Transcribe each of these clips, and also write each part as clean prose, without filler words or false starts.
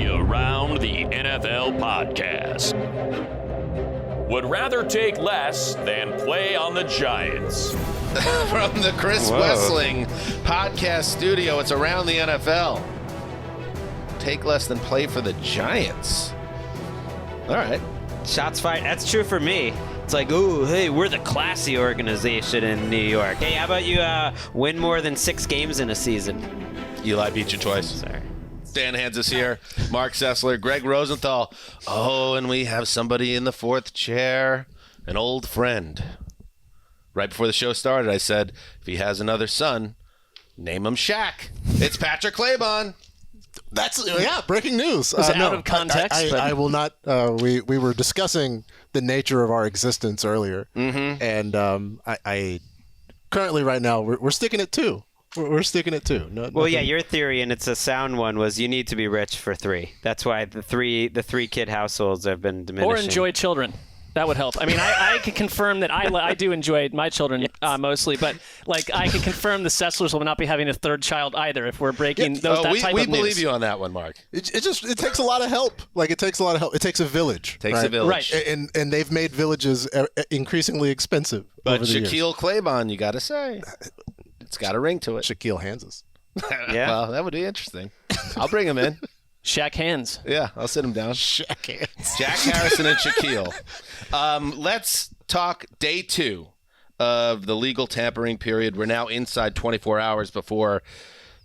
the Around the NFL podcast. Would rather take less than play on the Giants. From the Chris Wessling podcast studio, it's Around the NFL. Take less than play for the Giants. All right. Shots fired. That's true for me. It's like, ooh, hey, we're the classy organization in New York. Hey, how about you win more than 6 games in a season? Eli beat you twice. Sorry. Dan Hanzus here. Marc Sessler, Gregg Rosenthal. Oh, and we have somebody in the fourth chair, an old friend. Right before the show started, I said, if he has another son, name him Shaq. It's Patrick Claybon. That's breaking news. Was it out of context? I will not. We were discussing the nature of our existence earlier, and I currently right now we're sticking at 2. We're sticking at 2. Yeah, your theory, and it's a sound one, was you need to be rich for 3. That's why the three kid households have been diminishing. Or enjoy children. That would help. I mean, I can confirm that I do enjoy my children mostly, but like I can confirm the Sesslers will not be having a 3rd child either if we're breaking that type of news. We believe you on that one, Mark. It takes a lot of help. Like it takes a lot of help. It takes a village. A village. Right. And they've made villages increasingly expensive. But over the years. Shaquille Claybon, you got to say, it's got a ring to it. Shaquille Hanzus. Yeah. Well, that would be interesting. I'll bring him in. Shaq hands. Yeah, I'll sit him down. Shaq Hands. Jack Harrison and Shaquille. Let's talk day 2 of the legal tampering period. We're now inside 24 hours before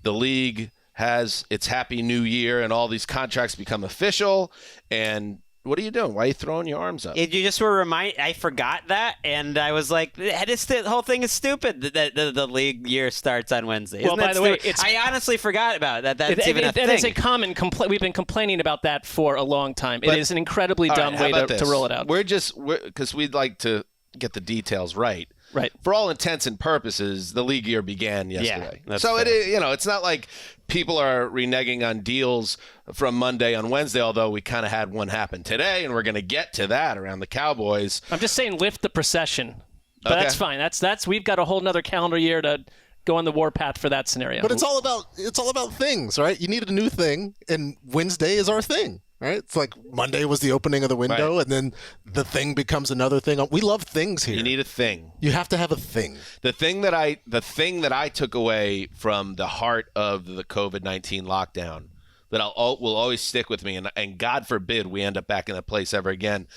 the league has its Happy New Year and all these contracts become official. And what are you doing? Why are you throwing your arms up? You just were I forgot that, and I was like, the whole thing is stupid. The league year starts on Wednesday. Well, by the way, I honestly forgot about that. That's even a thing. It is a common complaint. We've been complaining about that for a long time. It is an incredibly dumb way to roll it out. Because we'd like to get the details right. Right. For all intents and purposes, the league year began yesterday. Yeah, so fair. It's not like people are reneging on deals from Monday on Wednesday, although we kind of had one happen today, and we're going to get to that around the Cowboys. I'm just saying lift the procession. But Okay. that's fine. That's we've got a whole nother calendar year to go on the warpath for that scenario. But it's all about things, right? You need a new thing, and Wednesday is our thing. Right? It's like Monday was the opening of the window, Right. and then the thing becomes another thing. We love things here. You need a thing. You have to have a thing. The thing that I took away from the heart of the COVID-19 lockdown that will always stick with me, and God forbid we end up back in that place ever again,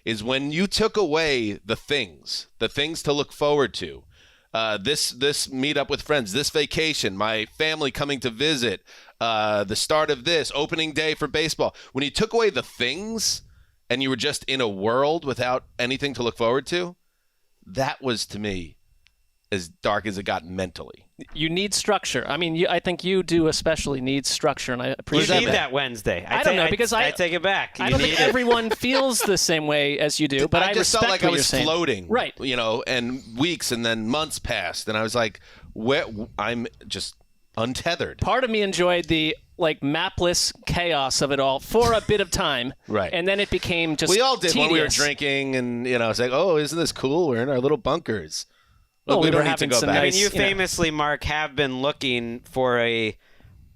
is when you took away the things to look forward to. This meet up with friends, this vacation, my family coming to visit, the start of this, opening day for baseball. When you took away the things and you were just in a world without anything to look forward to, that was, to me, as dark as it got mentally. You need structure. I mean, I think you do especially need structure, and I appreciate You need that Wednesday. I don't know, because I take it back. I don't think everyone feels the same way as you do, but I just respect felt like what I was you're saying. floating, Right. And weeks and then months passed, and I was like, I'm just untethered. Part of me enjoyed the mapless chaos of it all for a bit of time, Right. And then it became just We all did when we were tedious. drinking, and it's like, oh, isn't this cool? We're in our little bunkers. Well, we we were don't need to having go some back. nice- You famously, Mark, have been looking for a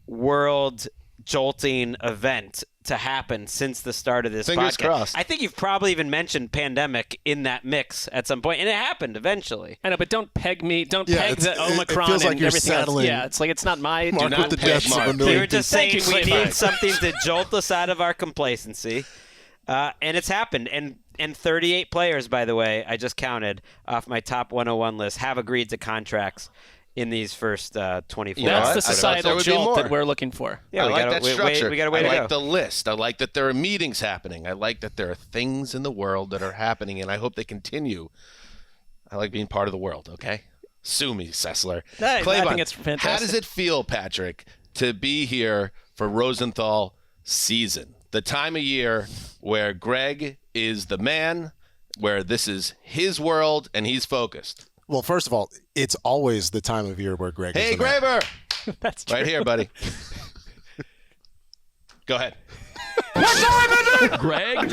world jolting event to happen since the start of this Fingers podcast. crossed. I think you've probably even mentioned pandemic in that mix at some point, and it happened eventually. I know, but don't peg me. Don't Yeah, peg the it Omicron feels like and you're everything else. saddling Yeah, it's like it's not my. Mark not with the peg deaths of Mark. a We million We were just Thank saying you, we Claybon. need something to jolt us out of our complacency, and it's happened. And 38 players, by the way, I just counted off my top 101 list, have agreed to contracts in these first 24 know That's what? the I thought there societal would be jolt more. that we're looking for. Yeah, I we like gotta, that structure. we got a way to I go. like the list. I like that there are meetings happening. I like that there are things in the world that are happening, and I hope they continue. I like being part of the world, okay? Sue me, Sessler. I Claybon, think it's fantastic. how does it feel, Patrick, to be here for Rosenthal season? The time of year where Gregg is the man, where this is his world, and he's focused. Well, first of all, it's always the time of year where Gregg is Hey, the man. Graver! That's true. Right here, buddy. Go ahead. Greg?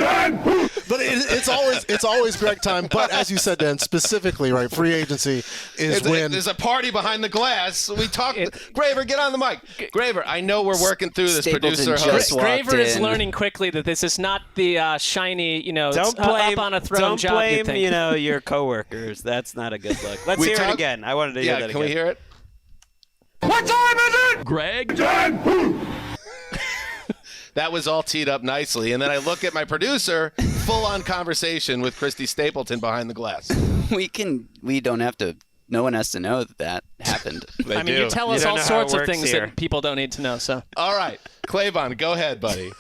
But it's always Greg time. But as you said, Dan, specifically, right, free agency is when there's a party behind the glass. We talk. Graver, get on the mic. Graver, I know we're working through this. Producer host. Graver is learning quickly that this is not the shiny, up on a throne job. Don't blame, your coworkers. That's not a good look. Let's hear it again. I wanted to hear that again. Can we hear it? What time is it? Greg? That was all teed up nicely. And then I look at my producer, full-on conversation with Christy Stapleton behind the glass. We don't have to. No one has to know that happened. You tell us all sorts of things that people don't need to know. So, all right, Claybon, go ahead, buddy.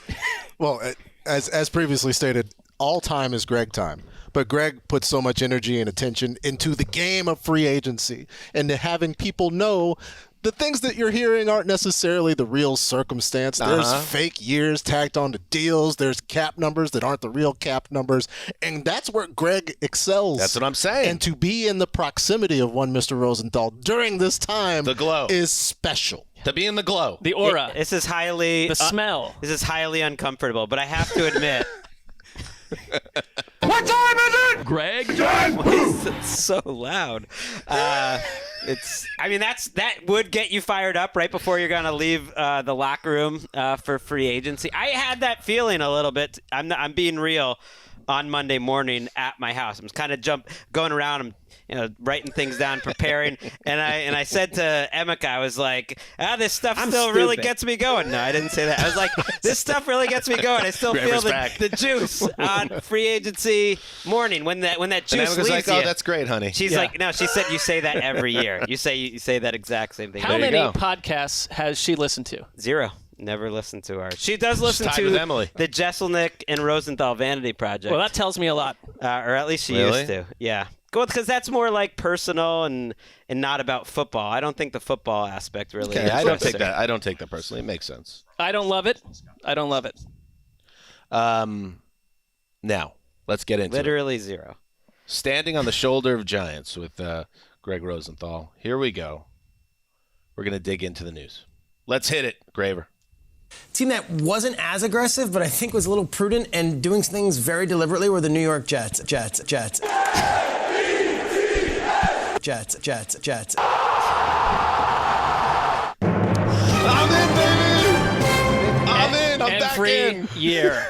Well, as previously stated, all time is Greg time. But Greg puts so much energy and attention into the game of free agency and to having people know the things that you're hearing aren't necessarily the real circumstance. There's fake years tacked onto deals. There's cap numbers that aren't the real cap numbers. And that's where Greg excels. That's what I'm saying. And to be in the proximity of one Mr. Rosenthal during this time the glow is special. To be in the glow. The aura. This is highly... The smell. This is highly uncomfortable, but I have to admit... What time is it? Greg? It's so loud. That would get you fired up right before you're gonna leave the locker room for free agency. I had that feeling a little bit. I'm being real. On Monday morning at my house, I'm kind of going around. I'm writing things down, preparing, and I said to Emeka, I was like, this stuff really gets me going. No, I didn't say that. I was like, this stuff really gets me going. I still feel the juice on free agency morning when that juice leaves like, you. oh, that's great, honey. She's like, no, she said you say that every year. You say that exact same thing. How many podcasts has she listened to? 0. Never listened to her. She does listen to the Jesselnick and Rosenthal Vanity Project. Well, that tells me a lot. Or at least she used to. Yeah. Because that's more like personal and not about football. I don't think the football aspect really. Okay, I don't take that personally. It makes sense. I don't love it. Now let's get into literally it. 0. Standing on the shoulder of giants with Gregg Rosenthal. Here we go. We're gonna dig into the news. Let's hit it, Graver. Team that wasn't as aggressive, but I think was a little prudent and doing things very deliberately were the New York Jets. Jets. I'm in, baby! I'm in! I'm back in! Year.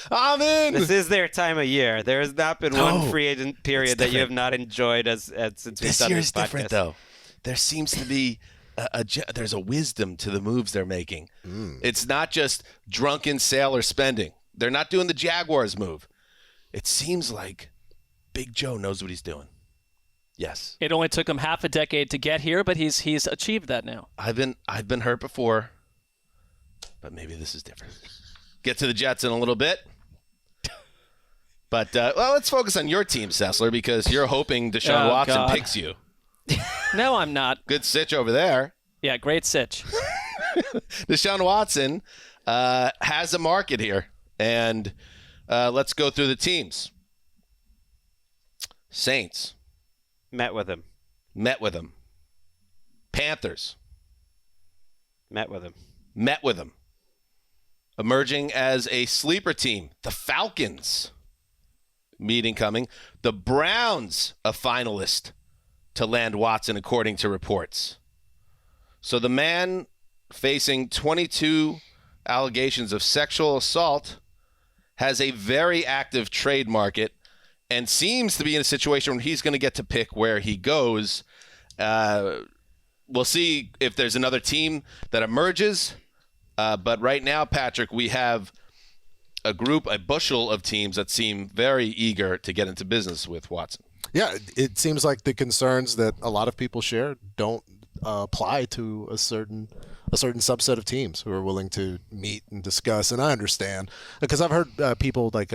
I'm in! This is their time of year. There has not been one free agent period that you have not enjoyed since we've done this podcast. This year is different, though. There seems to be... there's a wisdom to the moves they're making. It's not just drunken sailor spending. They're not doing the Jaguars move. It seems like Big Joe knows what he's doing. Yes. It only took him half a decade to get here, but he's achieved that now. I've been hurt before, but maybe this is different. Get to the Jets in a little bit. But let's focus on your team, Sessler, because you're hoping Deshaun Watson picks you. No, I'm not. Good sitch over there. Yeah, great sitch. Deshaun Watson has a market here. And let's go through the teams. Saints. Met with him. Panthers. Met with him. Emerging as a sleeper team. The Falcons. Meeting coming. The Browns, a finalist to land Watson, according to reports. So the man facing 22 allegations of sexual assault has a very active trade market and seems to be in a situation where he's going to get to pick where he goes. We'll see if there's another team that emerges. But right now, Patrick, we have a bushel of teams that seem very eager to get into business with Watson. Yeah, it seems like the concerns that a lot of people share don't apply to a certain subset of teams who are willing to meet and discuss. And I understand, because I've heard people like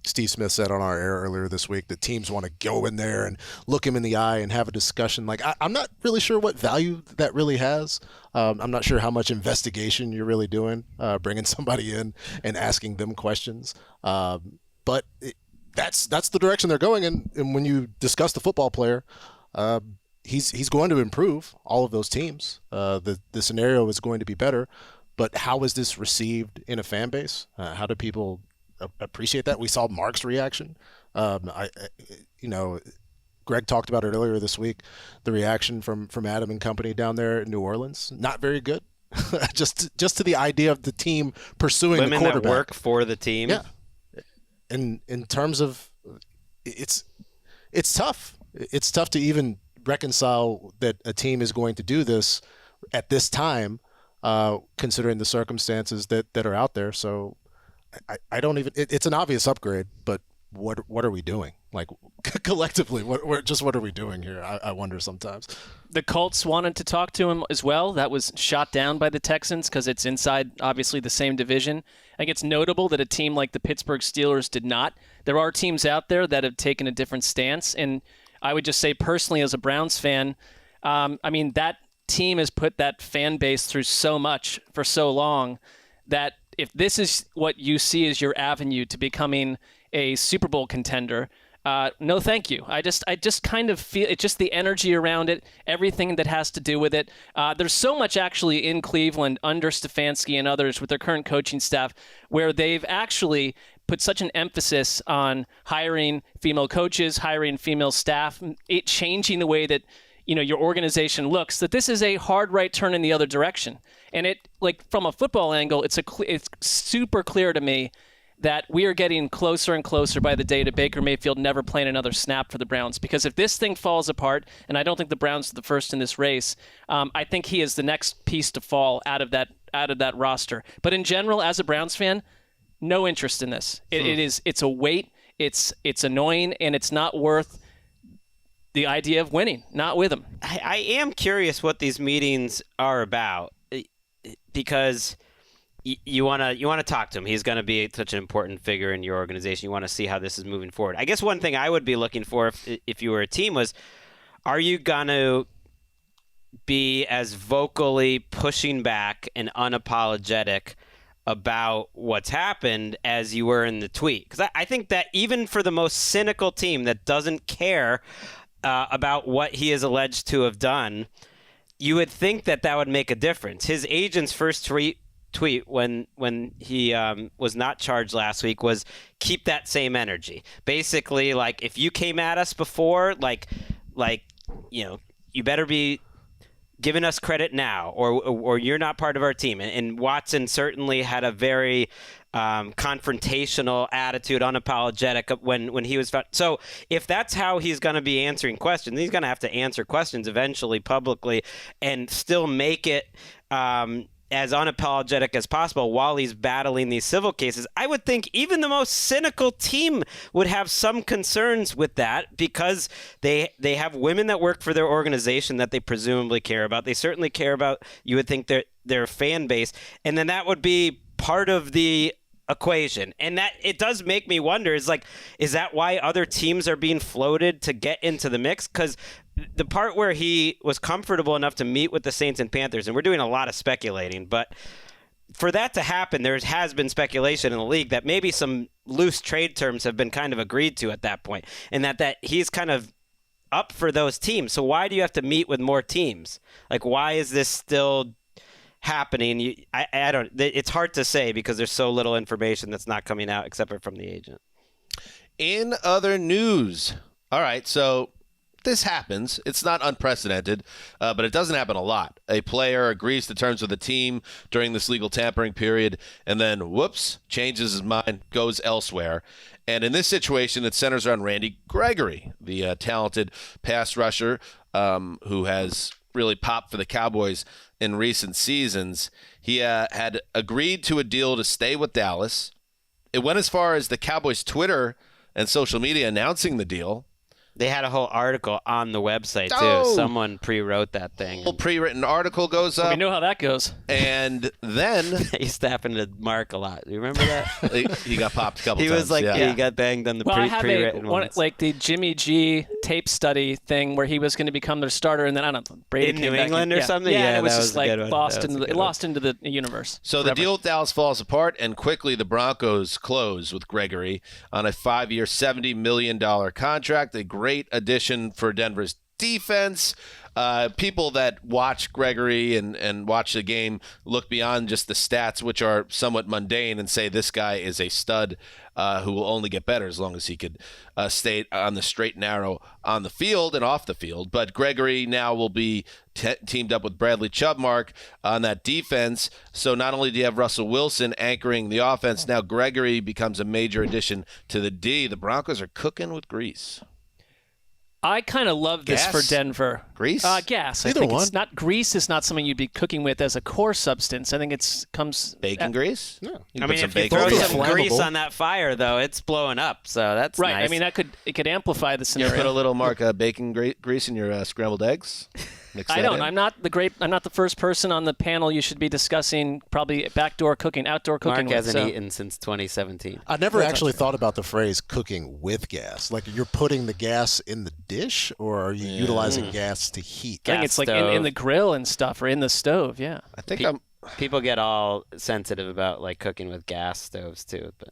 Steve Smith said on our air earlier this week that teams want to go in there and look him in the eye and have a discussion. Like, I'm not really sure what value that really has. I'm not sure how much investigation you're really doing, bringing somebody in and asking them questions. But that's the direction they're going in. And when you discuss the football player, he's going to improve all of those teams. The scenario is going to be better. but how is this received in a fan base? How do people appreciate that? We saw Marc's reaction. Gregg talked about it earlier this week. The reaction from Adam and company down there in New Orleans, not very good. just to the idea of the team pursuing women the quarterback. That work for the team. Yeah. And in terms of, it's tough. It's tough to even reconcile that a team is going to do this at this time, considering the circumstances that are out there. So I don't even. It's an obvious upgrade, but what are we doing? Like collectively, what are we doing here? I wonder sometimes. The Colts wanted to talk to him as well. That was shot down by the Texans because it's inside, obviously, the same division. I think it's notable that a team like the Pittsburgh Steelers did not. There are teams out there that have taken a different stance, and I would just say personally as a Browns fan, that team has put that fan base through so much for so long that if this is what you see as your avenue to becoming a Super Bowl contender, no, thank you. I just kind of feel it's just the energy around it, everything that has to do with it. There's so much actually in Cleveland under Stefanski and others with their current coaching staff where they've actually put such an emphasis on hiring female coaches, hiring female staff, it changing the way that your organization looks, that this is a hard right turn in the other direction. And it, like from a football angle, it's super clear to me that we are getting closer and closer by the day to Baker Mayfield never playing another snap for the Browns. Because if this thing falls apart, and I don't think the Browns are the first in this race, I think he is the next piece to fall out of that roster. But in general, as a Browns fan, no interest in this. It's a weight. It's annoying, and it's not worth the idea of winning. Not with him. I am curious what these meetings are about, because you want to talk to him. He's going to be such an important figure in your organization. You want to see how this is moving forward. I guess one thing I would be looking for if you were a team was, are you going to be as vocally pushing back and unapologetic about what's happened as you were in the tweet? Because I think that even for the most cynical team that doesn't care about what he is alleged to have done, you would think that would make a difference. His agent's first tweet when he was not charged last week was keep that same energy. Basically, like, if you came at us before, you better be giving us credit now, or you're not part of our team. And Watson certainly had a very confrontational attitude, unapologetic when he was found. So if that's how he's going to be answering questions, he's going to have to answer questions eventually publicly and still make it as unapologetic as possible while he's battling these civil cases. I would think even the most cynical team would have some concerns with that, because they have women that work for their organization that they presumably care about. They certainly care about, you would think, their fan base. And then that would be part of the equation. And that it does make me wonder, is that why other teams are being floated to get into the mix? Because the part where he was comfortable enough to meet with the Saints and Panthers, and we're doing a lot of speculating, but for that to happen, there has been speculation in the league that maybe some loose trade terms have been kind of agreed to at that point, and that he's kind of up for those teams. So why do you have to meet with more teams? Like, why is this still happening? I don't. It's hard to say because there's so little information that's not coming out except for from the agent. In other news, all right, so this happens. It's not unprecedented, but it doesn't happen a lot. A player agrees to terms with the team during this legal tampering period, and then, whoops, changes his mind, goes elsewhere. And in this situation, it centers around Randy Gregory, the talented pass rusher who has really popped for the Cowboys in recent seasons. He had agreed to a deal to stay with Dallas. It went as far as the Cowboys' Twitter and social media announcing the deal. They had a whole article on the website, too. Oh! Someone pre-wrote that thing. A whole pre-written article goes up. We know how that goes. And then That used to happen to Marc a lot. Do you remember that? he got popped a couple He times. was like, yeah. he got banged on the Well, I have pre-written ones. like the Jimmy G tape study thing where he was going to become their starter, and then I don't know, Brady In came New back England in, or something? Yeah, Yeah, it was that just was a good like one. lost into the universe. So the deal with Dallas falls apart, and quickly the Broncos close with Gregory on a 5-year, $70 million contract, a great addition for Denver's defense. people that watch Gregory and watch the game look beyond just the stats, which are somewhat mundane, and say this guy is a stud who will only get better as long as he could stay on the straight and narrow on the field and off the field. But Gregory now will be teamed up with Bradley Chubb, Mark, on that defense. So not only do you have Russell Wilson anchoring the offense, now Gregory becomes a major addition to the D. The Broncos are cooking with grease. I kind of love this for Denver. Grease? Gas. Either I think one. it's not grease is not something you'd be cooking with as a core substance. I think it comes Bacon grease? Yeah. I mean, if you throw some grease on that fire, though, it's blowing up. So that's right. nice. I mean, it could amplify the You scenario. put a little bacon grease in your scrambled eggs? Mix I that don't. in? I'm not the first person on the panel you should be discussing probably outdoor cooking Mark with. hasn't eaten since 2017. I never actually thought about the phrase cooking with gas. Like you're putting the gas in the dish, or are you utilizing gas to heat? I think it's like in the grill and stuff, or in the stove. Yeah. I think People get all sensitive about like cooking with gas stoves too, but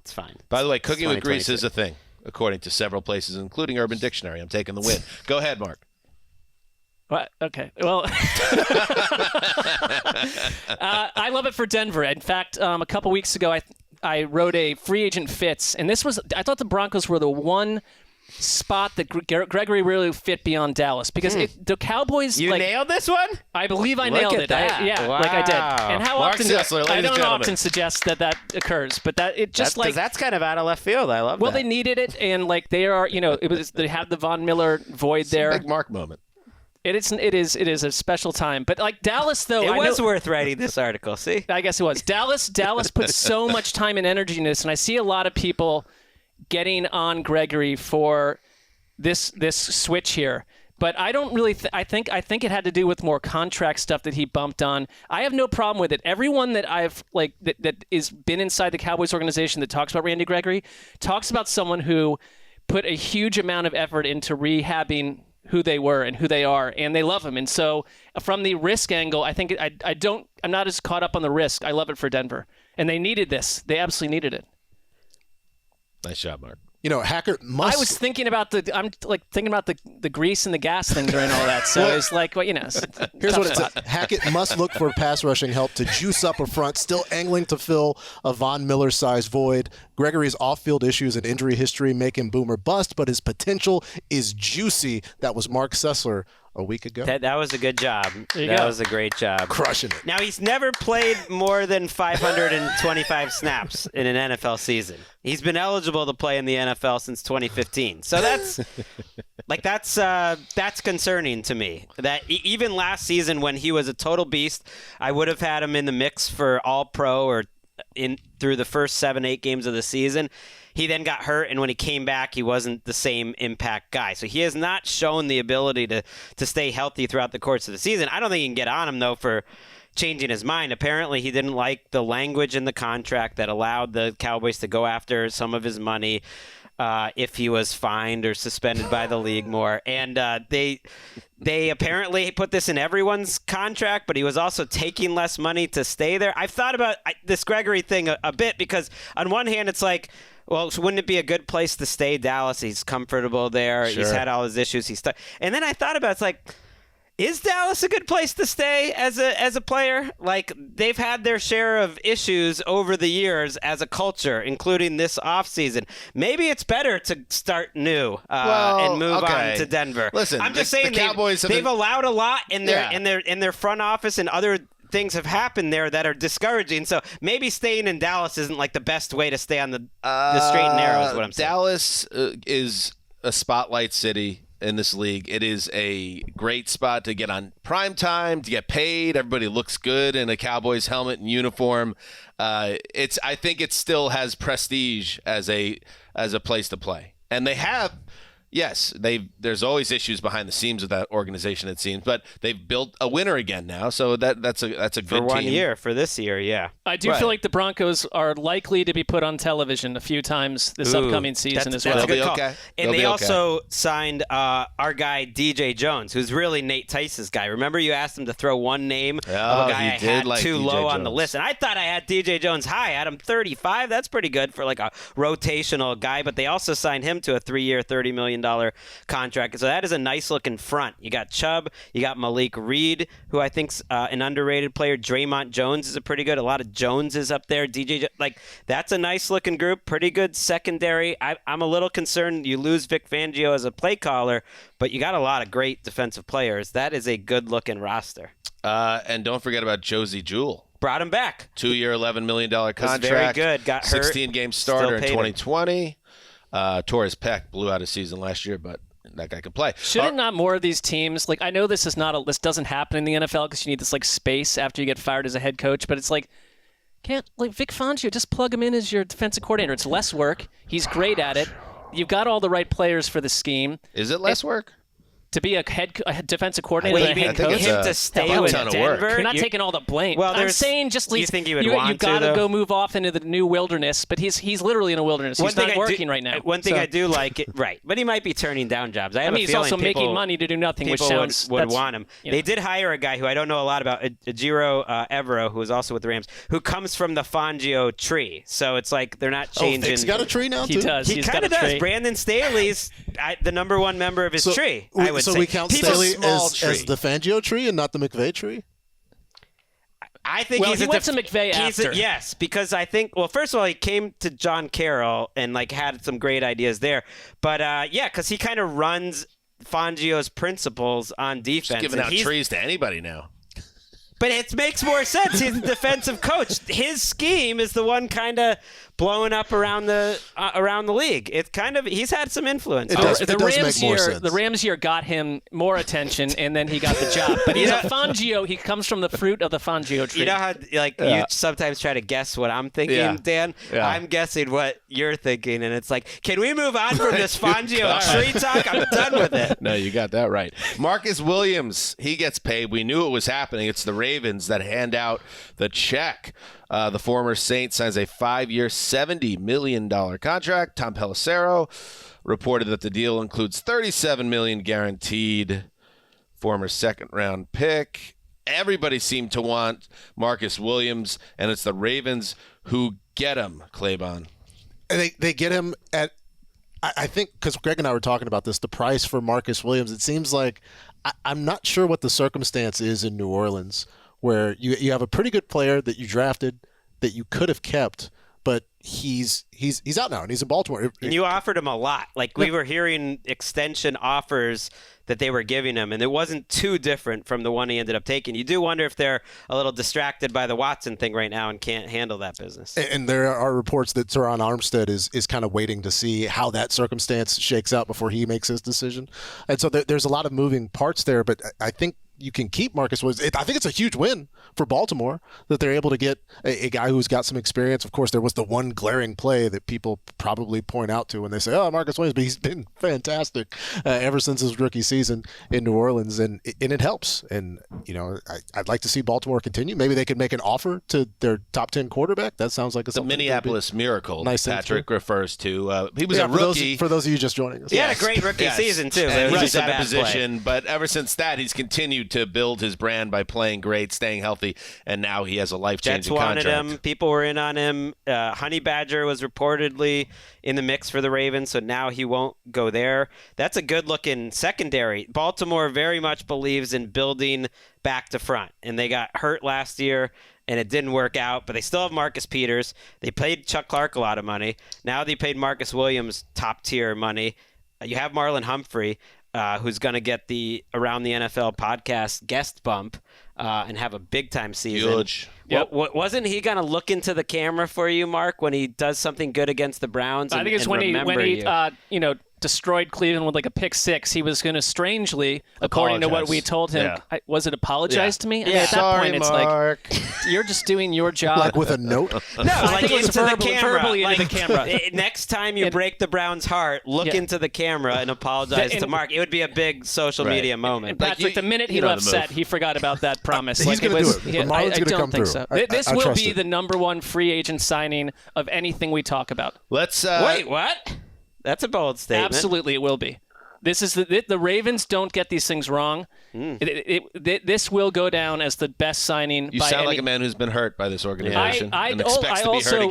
it's fine. By the way, cooking with grease 2026. is a thing, according to several places, including Urban Dictionary. I'm taking the win. Go ahead, Mark. What? Okay. Well, I love it for Denver. In fact, a couple weeks ago, I wrote a free agent fits, and I thought the Broncos were the one spot that Gregory really fit beyond Dallas because the Cowboys. You nailed this one? I believe I Look nailed at it. that. Like I did. And how Marc often? Sessler, I ladies and don't gentlemen. often suggest that occurs, but That's kind of out of left field. I love well, that. they needed it, and like they are, they had the Von Miller void there. Big Mark moment. It is a special time, but like Dallas though, It was worth writing this article. See, I guess it was. Dallas put so much time and energy in this, and I see a lot of people getting on Gregory for this switch here. But I don't really. I think it had to do with more contract stuff that he bumped on. I have no problem with it. Everyone that I've that is been inside the Cowboys organization that talks about Randy Gregory talks about someone who put a huge amount of effort into rehabbing who they were and who they are, and they love him. And so from the risk angle, I think I'm not as caught up on the risk. I love it for Denver. And they needed this. They absolutely needed it. Nice job, Mark. Hekker must. I was thinking about the grease and the gas thing during all that. So it's like, well, Here's what it says. Hackett must look for pass rushing help to juice up a front, still angling to fill a Von Miller-sized void. Gregory's off-field issues and injury history make him boom or bust, but his potential is juicy. That was Marc Sessler a week ago. that was a good job. That was a great job. Crushing it. Now, he's never played more than 525 snaps in an NFL season. He's been eligible to play in the NFL since 2015. So that's concerning to me. That even last season when he was a total beast, I would have had him in the mix for All-Pro or through the first 7-8 games of the season. He then got hurt, and when he came back, he wasn't the same impact guy. So he has not shown the ability to stay healthy throughout the course of the season. I don't think you can get on him, though, for changing his mind. Apparently, he didn't like the language in the contract that allowed the Cowboys to go after some of his money if he was fined or suspended by the league more. And they apparently put this in everyone's contract, but he was also taking less money to stay there. I've thought about this Gregory thing a bit because on one hand, it's like, well, wouldn't it be a good place to stay? Dallas, he's comfortable there. Sure. He's had all his issues. And then I thought about it's like, is Dallas a good place to stay as a player? Like, they've had their share of issues over the years as a culture, including this offseason. Maybe it's better to start new and move on to Denver. Listen, I'm just the saying Cowboys they've allowed a lot in their front office, and other things have happened there that are discouraging. So maybe staying in Dallas isn't like the best way to stay on the straight and narrow is what I'm saying. Dallas is a spotlight city in this league. It is a great spot to get on prime time, to get paid. Everybody looks good in a Cowboys helmet and uniform. I think it still has prestige as a place to play. And they have, yes, there's always issues behind the scenes of that organization, it seems, but they've built a winner again now. So that's a good team. For 1 year, for this year, yeah. I do feel like the Broncos are likely to be put on television a few times this upcoming season as well. That's a good call. Okay. And they also signed our guy, DJ Jones, who's really Nate Tice's guy. Remember you asked him to throw one name of a guy I had too low on the list. And I thought I had DJ Jones high. I had him 35. That's pretty good for like a rotational guy. But they also signed him to a 3-year, $30 million contract. So that is a nice-looking front. You got Chubb. You got Malik Reed, who I think's an underrated player. Draymond Jones is a pretty good. A lot of Joneses up there. That's a nice-looking group. Pretty good secondary. I'm a little concerned you lose Vic Fangio as a play caller, but you got a lot of great defensive players. That is a good-looking roster. And don't forget about Josie Jewell. Brought him back. 2-year, $11 million contract. Was very good. Got hurt. 16-game starter in 2020. Tore his pec, blew out his season last year, but that guy could play. Shouldn't not more of these teams, I know this doesn't happen in the NFL because you need this space after you get fired as a head coach, but it's can't Vic Fangio, just plug him in as your defensive coordinator. It's less work. He's great at it. You've got all the right players for the scheme. Is it less work? To be a defensive coordinator and a head coach? Him to stay with Denver? You're not taking all the blame. Well, I'm saying just you think he would want you've got to though? go move off into the new wilderness, but he's literally in a wilderness. He's not working right now. One thing I do like, right, but he might be turning down jobs. I mean, he's also making money to do nothing, which sounds would want him. They did hire a guy who I don't know a lot about, Ejiro Evero, who is also with the Rams, who comes from the Fangio tree. So it's they're not changing. Vic's got a tree now too. He does. He kind of does. Brandon Staley's the number one member of his tree. I would say. So we count Staley as the Fangio tree and not the McVay tree? I think he went to McVay after. Yes, because I think, first of all, he came to John Carroll and had some great ideas there. But because he kind of runs Fangio's principles on defense. Just giving out trees to anybody now. But it makes more sense. He's a defensive coach. His scheme is the one kind of blowing up around the league. It's he's had some influence. It does make more sense. The Rams year got him more attention, and then he got the job. But he's a Fangio. He comes from the fruit of the Fangio tree. You know how you sometimes try to guess what I'm thinking, Dan? Yeah. I'm guessing what you're thinking, and it's can we move on from this Fangio tree talk? I'm done with it. No, you got that right. Marcus Williams, he gets paid. We knew it was happening. It's the Ravens that hand out the check. The former Saint signs a 5-year, $70 million contract. Tom Pelissero reported that the deal includes $37 million guaranteed. Former second-round pick. Everybody seemed to want Marcus Williams, and it's the Ravens who get him, Claybon. And they get him at, I think, because Gregg and I were talking about this, the price for Marcus Williams, it seems I'm not sure what the circumstance is in New Orleans, where you have a pretty good player that you drafted that you could have kept, but he's out now and he's in Baltimore. And you offered him a lot. We were hearing extension offers that they were giving him, and it wasn't too different from the one he ended up taking. You do wonder if they're a little distracted by the Watson thing right now and can't handle that business. And there are reports that Teron Armstead is kind of waiting to see how that circumstance shakes out before he makes his decision. And so there's a lot of moving parts there, but I think you can keep Marcus Williams. I think it's a huge win for Baltimore that they're able to get a guy who's got some experience. Of course, there was the one glaring play that people probably point out to when they say, "Oh, Marcus Williams," but he's been fantastic ever since his rookie season in New Orleans, and it helps. And I'd like to see Baltimore continue. Maybe they could make an offer to their top 10 quarterback. That sounds like the Minneapolis Miracle. Nice Patrick refers to. He was a rookie. For those of you just joining us, he had a great rookie season too. He was out of position, but ever since that, he's continued to build his brand by playing great, staying healthy, and now he has a life-changing contract. Jets wanted him. People were in on him. Honey Badger was reportedly in the mix for the Ravens, so now he won't go there. That's a good-looking secondary. Baltimore very much believes in building back to front, and they got hurt last year, and it didn't work out, but they still have Marcus Peters. They paid Chuck Clark a lot of money. Now they paid Marcus Williams top-tier money. You have Marlon Humphrey, who's going to get the Around the NFL podcast guest bump and have a big-time season. Huge. Yep. Wasn't he going to look into the camera for you, Mark, when he does something good against the Browns? I think it's when he destroyed Cleveland with a pick six. He was going to strangely, according to what we told him, was it apologize to me? I mean, at that point, it's Mark. you're just doing your job. with a note? No, I think it's into the camera. Verbally into the camera. Next time you break the Browns' heart, look into the camera and apologize to Mark. It would be a big social media moment. And Patrick, the minute he left set, he forgot about that promise. He's going to do it. Marlon's going to come through. So. This will be the number one free agent signing of anything we talk about. Let's wait. What? That's a bold statement. Absolutely, it will be. This is the Ravens don't get these things wrong. This will go down as the best signing. You sound like a man who's been hurt by this organization. I also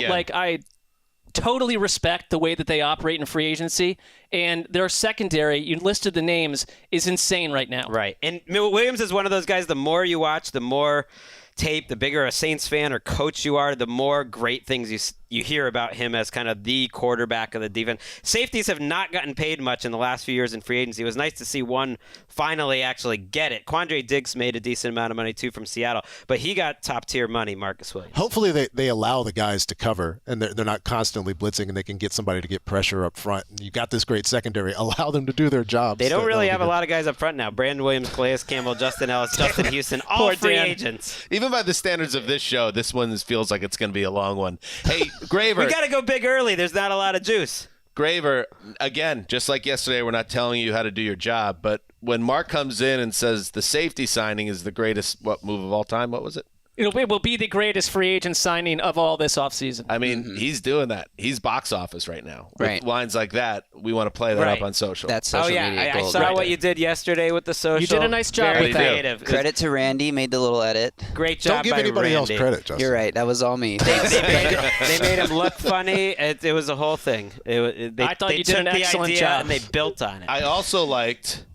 totally respect the way that they operate in free agency, and their secondary, you listed the names, is insane right now. Right. And Williams is one of those guys, the more you watch, the more tape, the bigger a Saints fan or coach you are, the more great things you hear about him as kind of the quarterback of the defense. Safeties have not gotten paid much in the last few years in free agency. It was nice to see one finally actually get it. Quandre Diggs made a decent amount of money, too, from Seattle, but he got top-tier money, Marcus Williams. Hopefully they allow the guys to cover, and they're not constantly blitzing, and they can get somebody to get pressure up front. You got this great secondary. Allow them to do their jobs. They don't really have a lot of guys up front now. Brandon Williams, Calais Campbell, Justin Ellis, Justin Houston, all free agents. Even by the standards of this show, this one feels like it's going to be a long one. Hey, Graver. We got to go big early. There's not a lot of juice. Graver, again, just like yesterday, we're not telling you how to do your job, but when Mark comes in and says the safety signing is the greatest move of all time, what was it? It will be the greatest free agent signing of all this offseason. I mean, he's doing that. He's box office right now. With lines like that, we want to play that up on social. That's social media I gold saw right what there. you did yesterday with the social. You did a nice job Very with that. creative. Credit to Randy, made the little edit. Great job Don't give by anybody else Randy. credit, Justin. You're right. That was all me. They made him look funny. It was a whole thing. I thought you did an excellent job. And they built on it. I also liked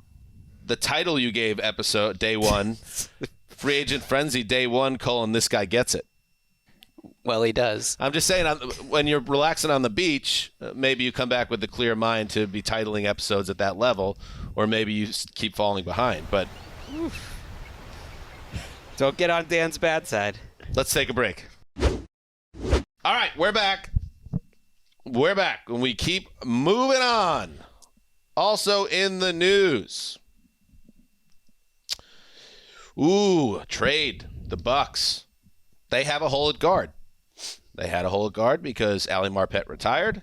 the title you gave episode, day one, Free Agent Frenzy, day one, this guy gets it. Well, he does. I'm just saying, when you're relaxing on the beach, maybe you come back with a clear mind to be titling episodes at that level, or maybe you keep falling behind. But don't get on Dan's bad side. Let's take a break. All right, we're back. We're back, and we keep moving on. Also in the news. Trade. The Bucs. They have a hole at guard. They had a hole at guard because Ali Marpet retired.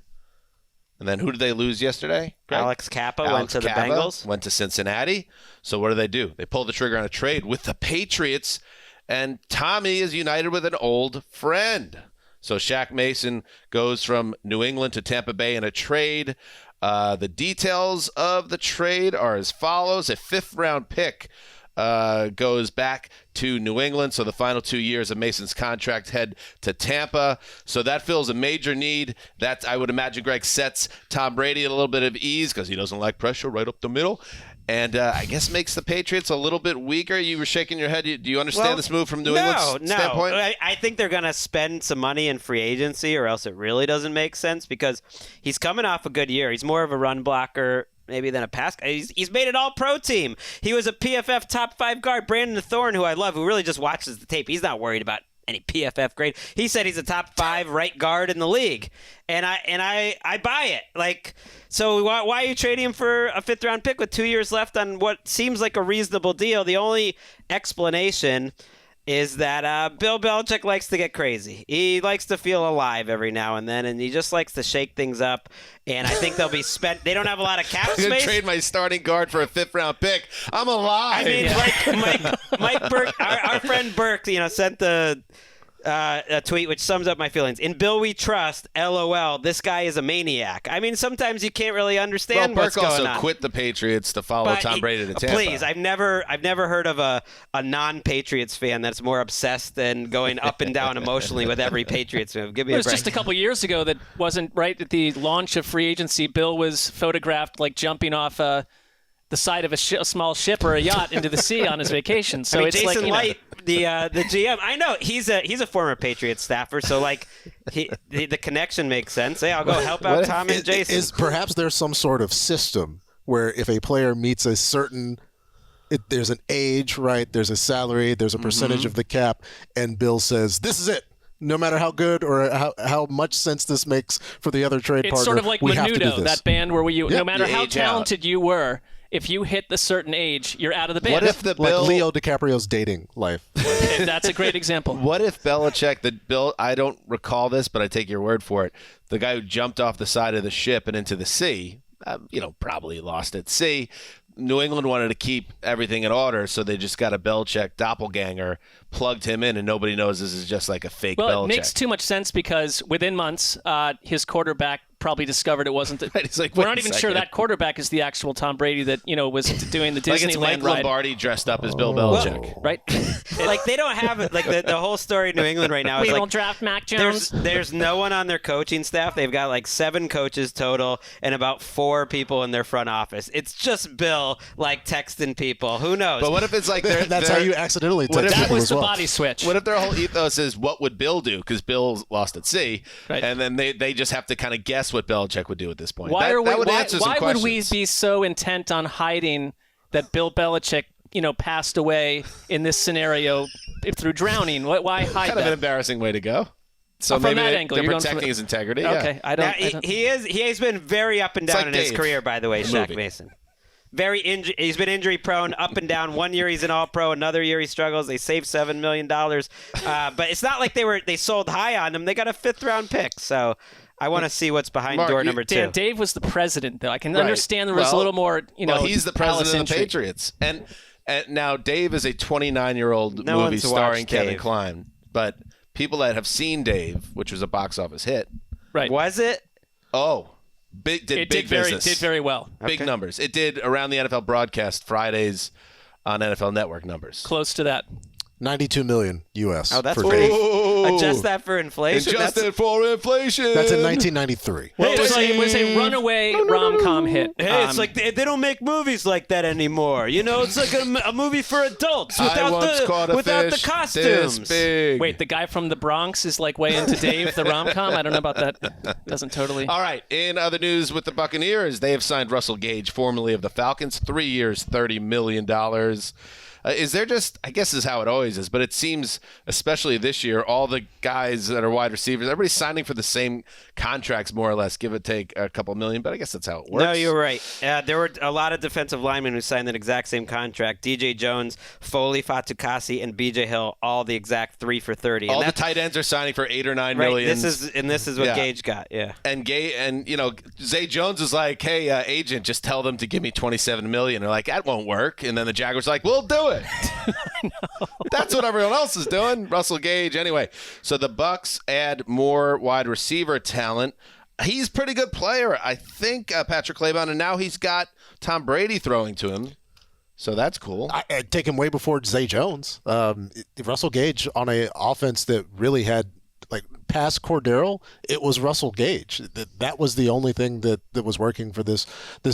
And then who did they lose yesterday? Greg? Alex Kappa went to the Bengals. Went to Cincinnati. So what do? They pulled the trigger on a trade with the Patriots. And Tommy is united with an old friend. So Shaq Mason goes from New England to Tampa Bay in a trade. The details of the trade are as follows. A 5th-round pick goes back to New England, so the final 2 years of Mason's contract head to Tampa. So that fills a major need. That, I would imagine, Greg, sets Tom Brady at a little bit of ease because he doesn't like pressure right up the middle. And I guess makes the Patriots a little bit weaker. You were shaking your head. Do you understand this move from New England's standpoint? I think they're going to spend some money in free agency or else it really doesn't make sense because he's coming off a good year. He's more of a run blocker maybe than a pass guy. He's made an all-pro team. He was a PFF top 5 guard. Brandon Thorne, who I love, who really just watches the tape, he's not worried about any PFF grade. He said he's a top 5 right guard in the league. And I buy it. Like, so why are you trading him for a 5th-round pick with 2 years left on what seems like a reasonable deal? The only explanation is that Bill Belichick likes to get crazy. He likes to feel alive every now and then, and he just likes to shake things up. And I think they'll be spent. They don't have a lot of cap space. I'm going to trade my starting guard for a 5th-round pick. I'm alive. I mean, like Mike Burke, our friend Burke, sent a tweet which sums up my feelings. In Bill we trust, LOL, this guy is a maniac. I mean, sometimes you can't really understand what's going on. Burke also quit the Patriots to follow Tom Brady to Tampa. Please, I've never heard of a non-Patriots fan that's more obsessed than going up and down emotionally with every Patriots move. Give me a break. It was just a couple years ago that wasn't right at the launch of free agency. Bill was photographed like jumping off the side of a small ship or a yacht into the sea on his vacation. So it's Jason like, Light, the GM. I know he's a former Patriots staffer, so like the connection makes sense. Hey, I'll go help out Tom and Jason. Perhaps there's some sort of system where if a player meets a certain, there's an age, right? There's a salary, there's a percentage of the cap, and Bill says, "This is it." No matter how good or how much sense this makes for the other trade partner, it's sort of like Menudo, that band where no matter how talented you were, if you hit the certain age, you're out of the band. What if like Leo DiCaprio's dating life? That's a great example. What if Belichick, I don't recall this, but I take your word for it, the guy who jumped off the side of the ship and into the sea, probably lost at sea. New England wanted to keep everything in order, so they just got a Belichick doppelganger, plugged him in, and nobody knows this is just like a fake Belichick. Well, it makes too much sense because within months, his quarterback probably discovered it wasn't. He's like, we're wait not a even sure second. that quarterback is the actual Tom Brady that was doing the Like it's Mike Disneyland ride. Lombardi dressed up as Bill Belichick. Right? Like they don't have it. Like the whole story in New England right now is We will like draft Mac Jones. there's no one on their coaching staff. They've got like 7 coaches total and about 4 people in their front office. It's just Bill like texting people. Who knows? But what if it's like That's how you accidentally What if text That people was as the well. body switch. What if their whole ethos is what would Bill do? Because Bill's lost at sea, Right. and then they just have to kind of guess what Belichick would do at this point. Why that, are we? that would Why, answer some why would we questions. be so intent on hiding that Bill Belichick, passed away in this scenario through drowning? Why hide Kind of an that? embarrassing way to go. So From maybe that angle, they're you're going protecting from- his integrity. Okay, Yeah. now, he's been very up and down like in his Dave, career, by the way, the Shaq movie. Mason. He's been injury prone, up and down. One year he's an All-Pro, another year he struggles. They saved $7 million, but it's not like they sold high on him. They got a 5th-round pick, so I want to see what's behind Mark, door you- number 2. Dan, Dave was the president, though. I can Right. understand there was a Well- little more, Well, he's the president of the Alice-entry. Patriots, and now Dave is a 29-year-old No movie one's starring watched Kevin Dave. Kline. But people that have seen Dave, which was a box office hit, Right. Was it? It big did business. did very well. Big Okay. numbers. It did around the NFL broadcast Fridays on NFL Network numbers. Close to that. $92 million U.S. Oh, that's for pretty. Dave. Adjust that for inflation. Adjusted for inflation. That's in 1993. It was a runaway rom-com hit. Hey, it's like they don't make movies like that anymore. It's like a movie for adults I once caught a without the fish costumes. This big. Wait, the guy from the Bronx is like way into Dave the rom-com? I don't know about that. Doesn't totally. All right. In other news with the Buccaneers, they have signed Russell Gage, formerly of the Falcons, 3 years, $30 million. Is there just, I guess this is how it always is, but it seems, especially this year, all the guys that are wide receivers, everybody's signing for the same contracts, more or less, give or take a couple million, but I guess that's how it works. No, you're right. There were a lot of defensive linemen who signed the exact same contract. DJ Jones, Foley, Fatukasi, and BJ Hill, all the exact 3 for 30. All and the tight ends are signing for $8 or $9 right, million. this is what Yeah. Gage got. Yeah. And Zay Jones is like, hey, agent, just tell them to give me $27 million. They're like, that won't work. And then the Jaguars are like, we'll do it. That's what everyone else is doing. Russell Gage, anyway. So the Bucs add more wide receiver talent. He's a pretty good player, I think, Patrick Claybon, and now he's got Tom Brady throwing to him. So that's cool. I'd take him way before Zay Jones. Russell Gage on an offense that really had, like, past Cordero, it was Russell Gage. That was the only thing that was working for this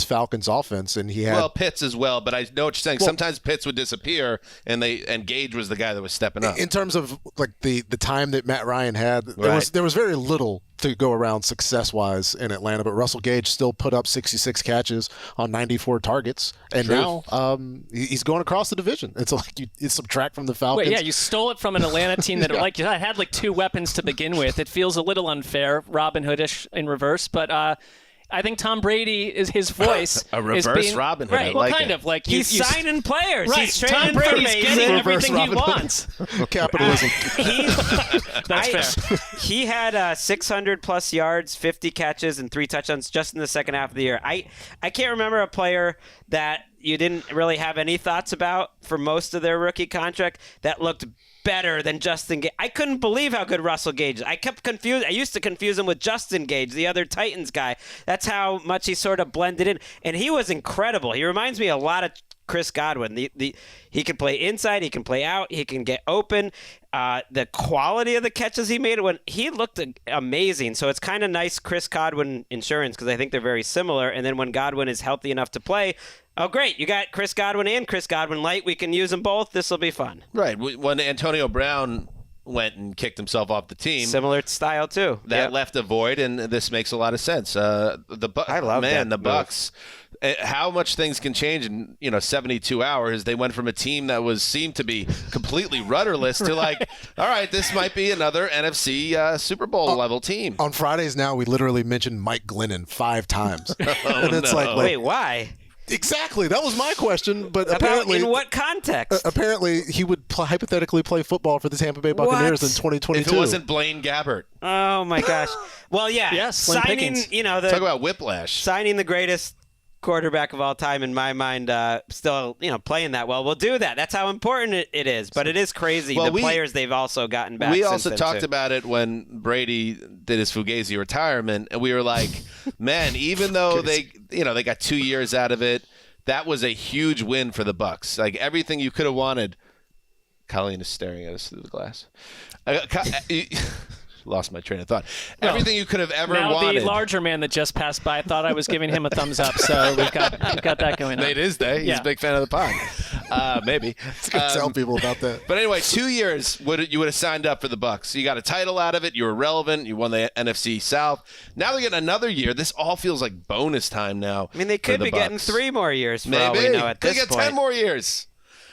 Falcons offense, and he had Pitts as well, but I know what you're saying. Sometimes Pitts would disappear, and Gage was the guy that was stepping up. in terms of like the time that Matt Ryan had. Right. There was very little to go around success-wise in Atlanta, but Russell Gage still put up 66 catches on 94 targets, and now he's going across the division. It's like you subtract from the Falcons. Wait, yeah, you stole it from an Atlanta team that had like 2 weapons to begin with. It feels a little unfair, Robin Hoodish in reverse, but I think Tom Brady is his voice. A reverse is being, Robin Hood. Right, I well, like kind it. of like He's signing players. Right, He's Tom trading for Brady's Mason. getting Reverse everything he Robin Hood. wants. Capitalism. That's fair. He had 600 plus yards, 50 catches, and 3 touchdowns just in the second half of the year. I can't remember a player that you didn't really have any thoughts about for most of their rookie contract that looked better than Justin Gage. I couldn't believe how good Russell Gage is. I used to confuse him with Justin Gage, the other Titans guy. That's how much he sort of blended in. And he was incredible. He reminds me a lot of Chris Godwin. He can play inside, he can play out, he can get open. The quality of the catches he made, when he looked amazing. So it's kind of nice Chris Godwin insurance, because I think they're very similar. And then when Godwin is healthy enough to play, oh, great, you got Chris Godwin and Chris Godwin Light. We can use them both. This will be fun. Right. When Antonio Brown went and kicked himself off the team, Similar style, too. that left a void, and this makes a lot of sense. I love that the move. Bucs. How much things can change in 72 hours. They went from a team that seemed to be completely rudderless to like, all right, this might be another NFC Super Bowl level team. On Fridays now, we literally mentioned Mike Glennon 5 times. And it's like, Wait, why? exactly. That was my question, but About apparently, in what context? apparently he would hypothetically play football for the Tampa Bay Buccaneers in 2022. If it wasn't Blaine Gabbert. Oh my gosh. Well, yeah. Yeah, Slim signing, pickings. the Talk about whiplash. signing the greatest quarterback of all time in my mind, still playing that well, will do that. That's how important it is. But it is crazy players they've also gotten back. We since also then, talked too. about it when Brady did his Fugazi retirement, and we were like, man, even though they got 2 years out of it, that was a huge win for the Bucs. Like everything you could have wanted. Colleen is staring at us through the glass. Lost my train of thought. Everything you could have ever wanted. The larger man that just passed by thought I was giving him a thumbs up, so we've got that going on. Made his day. He's a big fan of the pod. Maybe. Tell people about that. But anyway, 2 years you would have signed up for the Bucs. You got a title out of it. You were relevant. You won the NFC South. Now they're getting another year. This all feels like bonus time now. I mean, they could be getting 3 more years for all we know at this point. They get 10 more years.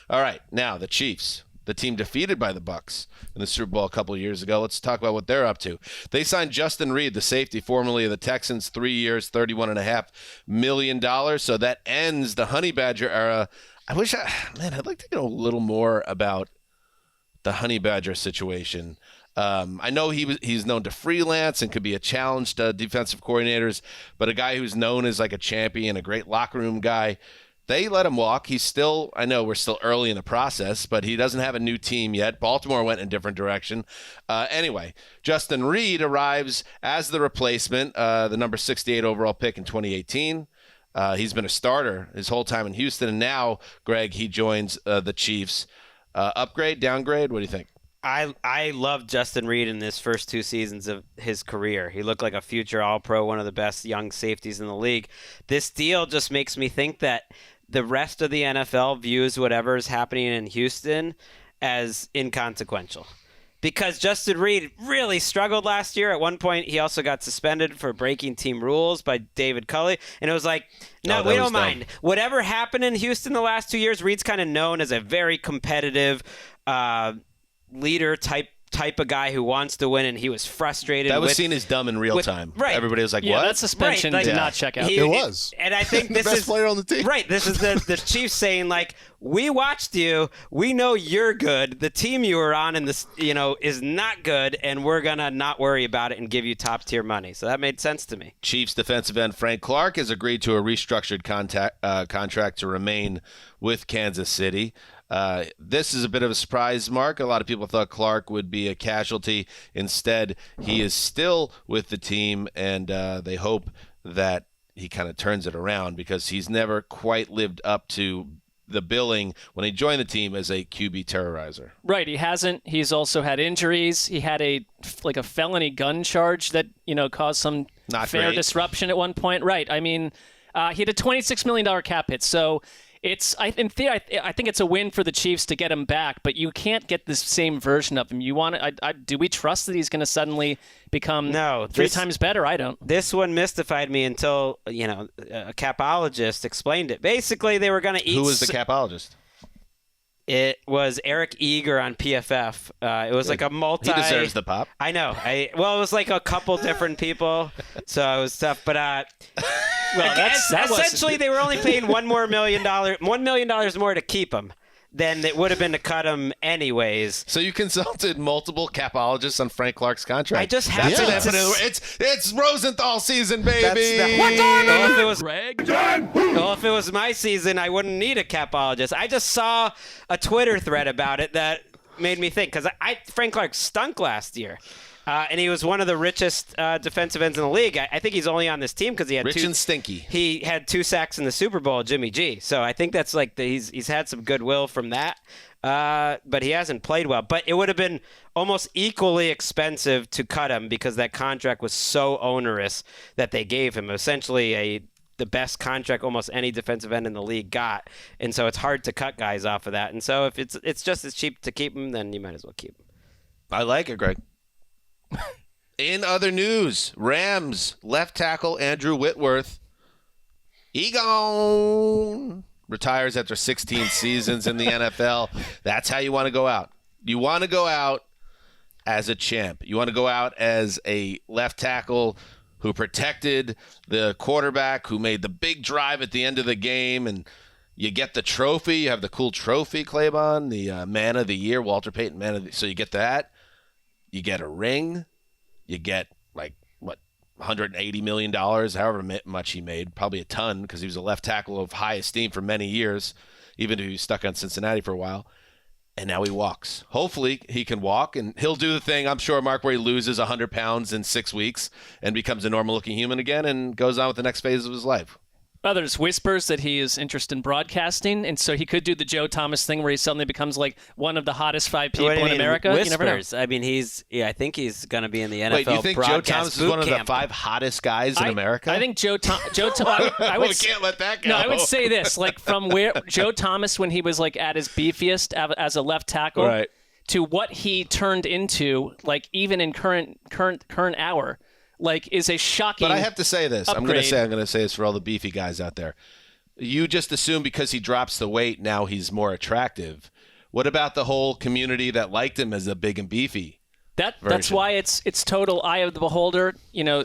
All right, now the Chiefs. The team defeated by the Bucs in the Super Bowl a couple of years ago. Let's talk about what they're up to. They signed Justin Reid, the safety formerly of the Texans, 3 years, $31.5 million. So that ends the Honey Badger era. I'd like to know a little more about the Honey Badger situation. I know he's known to freelance and could be a challenge to defensive coordinators, but a guy who's known as like a champion, a great locker room guy. They let him walk. He's still, I know we're still early in the process, but he doesn't have a new team yet. Baltimore went in a different direction. Anyway, Justin Reid arrives as the replacement, the number 68 overall pick in 2018. He's been a starter his whole time in Houston, and now, Gregg, he joins the Chiefs. Upgrade, downgrade, what do you think? I love Justin Reid in his first 2 seasons of his career. He looked like a future All-Pro, one of the best young safeties in the league. This deal just makes me think that the rest of the NFL views whatever is happening in Houston as inconsequential. Because Justin Reid really struggled last year. At one point, he also got suspended for breaking team rules by David Culley. And it was like, no, we don't mind. Whatever happened in Houston the last 2 years, Reid's kind of known as a very competitive leader type of guy who wants to win, and he was frustrated. That was seen as dumb in real time. Right. Everybody was like, yeah, what? That suspension did not check out. It was. And I think this best is player on the team. Right. This is the Chiefs saying, like, we watched you. We know you're good. The team you were on is not good, and we're going to not worry about it and give you top-tier money. So that made sense to me. Chiefs defensive end Frank Clark has agreed to a restructured contract to remain with Kansas City. This is a bit of a surprise, Mark. A lot of people thought Clark would be a casualty. Instead, he is still with the team, and they hope that he kind of turns it around because he's never quite lived up to the billing when he joined the team as a QB terrorizer. Right, he hasn't. He's also had injuries. He had a felony gun charge that caused some fair disruption at one point. Right. I mean, he had a $26 million cap hit, so I think it's a win for the Chiefs to get him back, but you can't get this same version of him. Do we trust that he's going to suddenly become 3 times better? I don't. This one mystified me until a capologist explained it. Basically, they were going to eat. Who was the capologist? It was Eric Eager on PFF. It was like a multi. He deserves the pop. I know. It was like a couple different people, so it was tough. But essentially, they were only paying $1 million more to keep him than it would have been to cut him anyways. So you consulted multiple capologists on Frank Clark's contract. I just have It's Rosenthal season, baby. What time? If it was Gregg, if it was my season, I wouldn't need a capologist. I just saw a Twitter thread about it that made me think because Frank Clark stunk last year. And he was one of the richest defensive ends in the league. I think he's only on this team because he had rich and stinky. He had 2 sacks in the Super Bowl, Jimmy G. So I think that's like he's had some goodwill from that. But he hasn't played well. But it would have been almost equally expensive to cut him because that contract was so onerous that they gave him essentially the best contract almost any defensive end in the league got. And so it's hard to cut guys off of that. And so if it's just as cheap to keep him, then you might as well keep him. I like it, Gregg. In other news, Rams left tackle Andrew Whitworth, retires after 16 seasons in the NFL. That's how you want to go out. You want to go out as a champ. You want to go out as a left tackle who protected the quarterback, who made the big drive at the end of the game, and you get the trophy. You have the cool trophy, Claybon, the Man of the Year, Walter Payton Man of the Year. So you get that. You get a ring. You get, $180 million, however much he made, probably a ton because he was a left tackle of high esteem for many years, even if he was stuck on Cincinnati for a while. And now he walks. Hopefully he can walk, and he'll do the thing, I'm sure, Mark, where he loses 100 pounds in 6 weeks and becomes a normal-looking human again and goes on with the next phase of his life. Well, there's whispers that he is interested in broadcasting, and so he could do the Joe Thomas thing where he suddenly becomes like one of the hottest 5 people in America. Whispers. You never know. I mean, I think he's going to be in the NFL. Wait, do you think Joe Thomas is one of the 5 hottest guys in America? I think Joe Thomas. We can't let that go. No, I would say this: like from where Joe Thomas, when he was like at his beefiest as a left tackle, right, to what he turned into, like even in current hour. Like, is a shocking But I have to say this. Upgrade. I'm going to say this for all the beefy guys out there. You just assume because he drops the weight, now he's more attractive. What about the whole community that liked him as a big and beefy? That's why it's total eye of the beholder,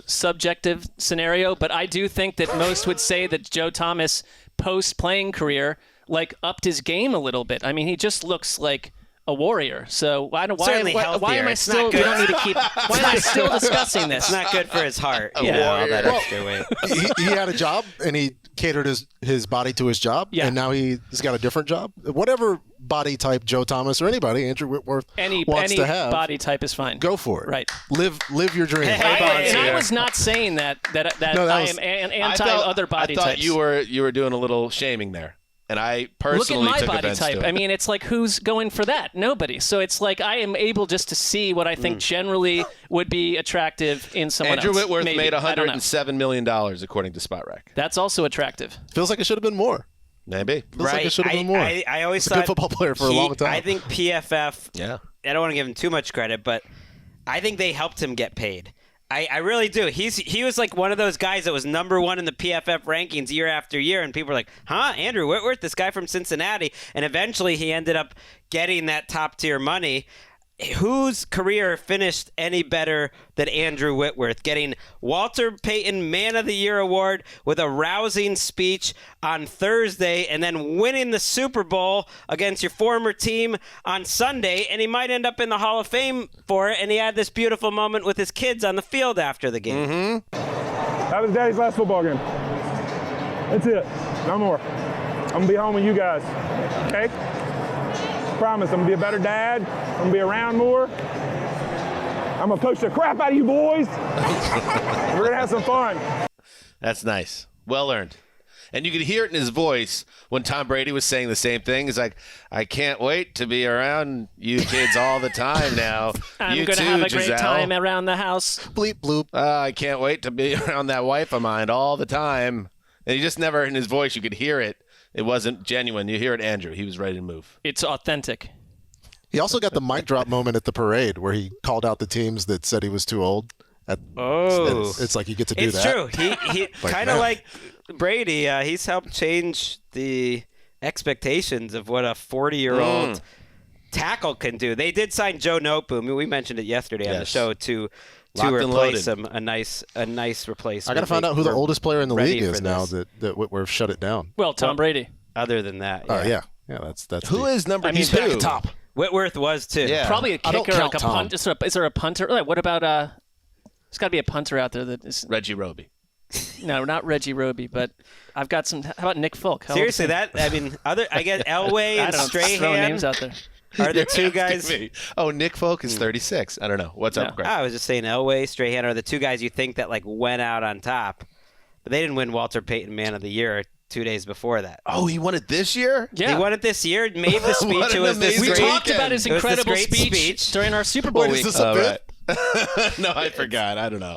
subjective scenario. But I do think that most would say that Joe Thomas, post-playing career, like upped his game a little bit. I mean, he just looks like a warrior. So why am I still? We don't need to keep. Why am I still discussing this? It's not good for his heart. All that extra weight. He had a job and he catered his body to his job. Yeah. And now he's got a different job. Whatever body type Joe Thomas or anybody, Andrew Whitworth, wants to have, body type is fine. Go for it. Right. Live your dream. I was not saying that I am anti other body types. I thought you were doing a little shaming there. And I personally look at took my body offense type. to it. I mean, it's like, who's going for that? Nobody. So it's like I am able just to see what I think generally would be attractive in someone Andrew else. Whitworth Maybe. made $107 million, according to SpotRack. That's also attractive. Feels like it should have been more. Maybe. Feels like it should have been more. I always He's thought a good football player for a long time. I think PFF. Yeah. I don't want to give him too much credit, but I think they helped him get paid. I really do. He was like one of those guys that was number 1 in the PFF rankings year after year, and people were like, huh, Andrew Whitworth, this guy from Cincinnati. And eventually he ended up getting that top-tier money. Whose career finished any better than Andrew Whitworth, getting Walter Payton Man of the Year award with a rousing speech on Thursday and then winning the Super Bowl against your former team on Sunday, and he might end up in the Hall of Fame for it, and he had this beautiful moment with his kids on the field after the game. Mm-hmm. That was Daddy's last football game. That's it. No more. I'm going to be home with you guys. Okay? Promise, I'm going to be a better dad. I'm going to be around more. I'm going to coach the crap out of you boys. We're going to have some fun. That's nice. Well earned. And you could hear it in his voice when Tom Brady was saying the same thing. He's like, I can't wait to be around you kids all the time now. I'm going to have a great time around the house. Bleep, bloop. I can't wait to be around that wife of mine all the time. And he just never, in his voice, you could hear it. It wasn't genuine. You hear it, Andrew. He was ready to move. It's authentic. He also got the mic drop moment at the parade where he called out the teams that said he was too old. It's like you get to do that. It's true. He kind of like Brady. He's helped change the expectations of what a 40-year-old tackle can do. They did sign Joe Noteboom. We mentioned it yesterday on the show to replace him. A nice replacement. I got to find out who the oldest player in the league is now that Whitworth shut it down. Well, Tom Brady. Other than that, yeah, that's who is number 2? He's back at top. Whitworth was too. Yeah. Probably a kicker, like a punt. Is there a punter? Like, what about there's got to be a punter out there that is Reggie Roby. No, not Reggie Roby, but I've got some. How about Nick Folk? Seriously, I guess Elway and Strahan. Throwing names out there. Are the two guys? Oh, Nick Folk is 36. I don't know. What's up, Greg? I was just saying Elway, Strahan are the two guys you think that like went out on top, but they didn't win Walter Payton Man of the Year 2 days before that. Oh, he won it this year? Yeah. He won it this year, made the speech. It was this We great. talked about his incredible great speech during our Super Bowl week. Is this a bit? No, I forgot. I don't know.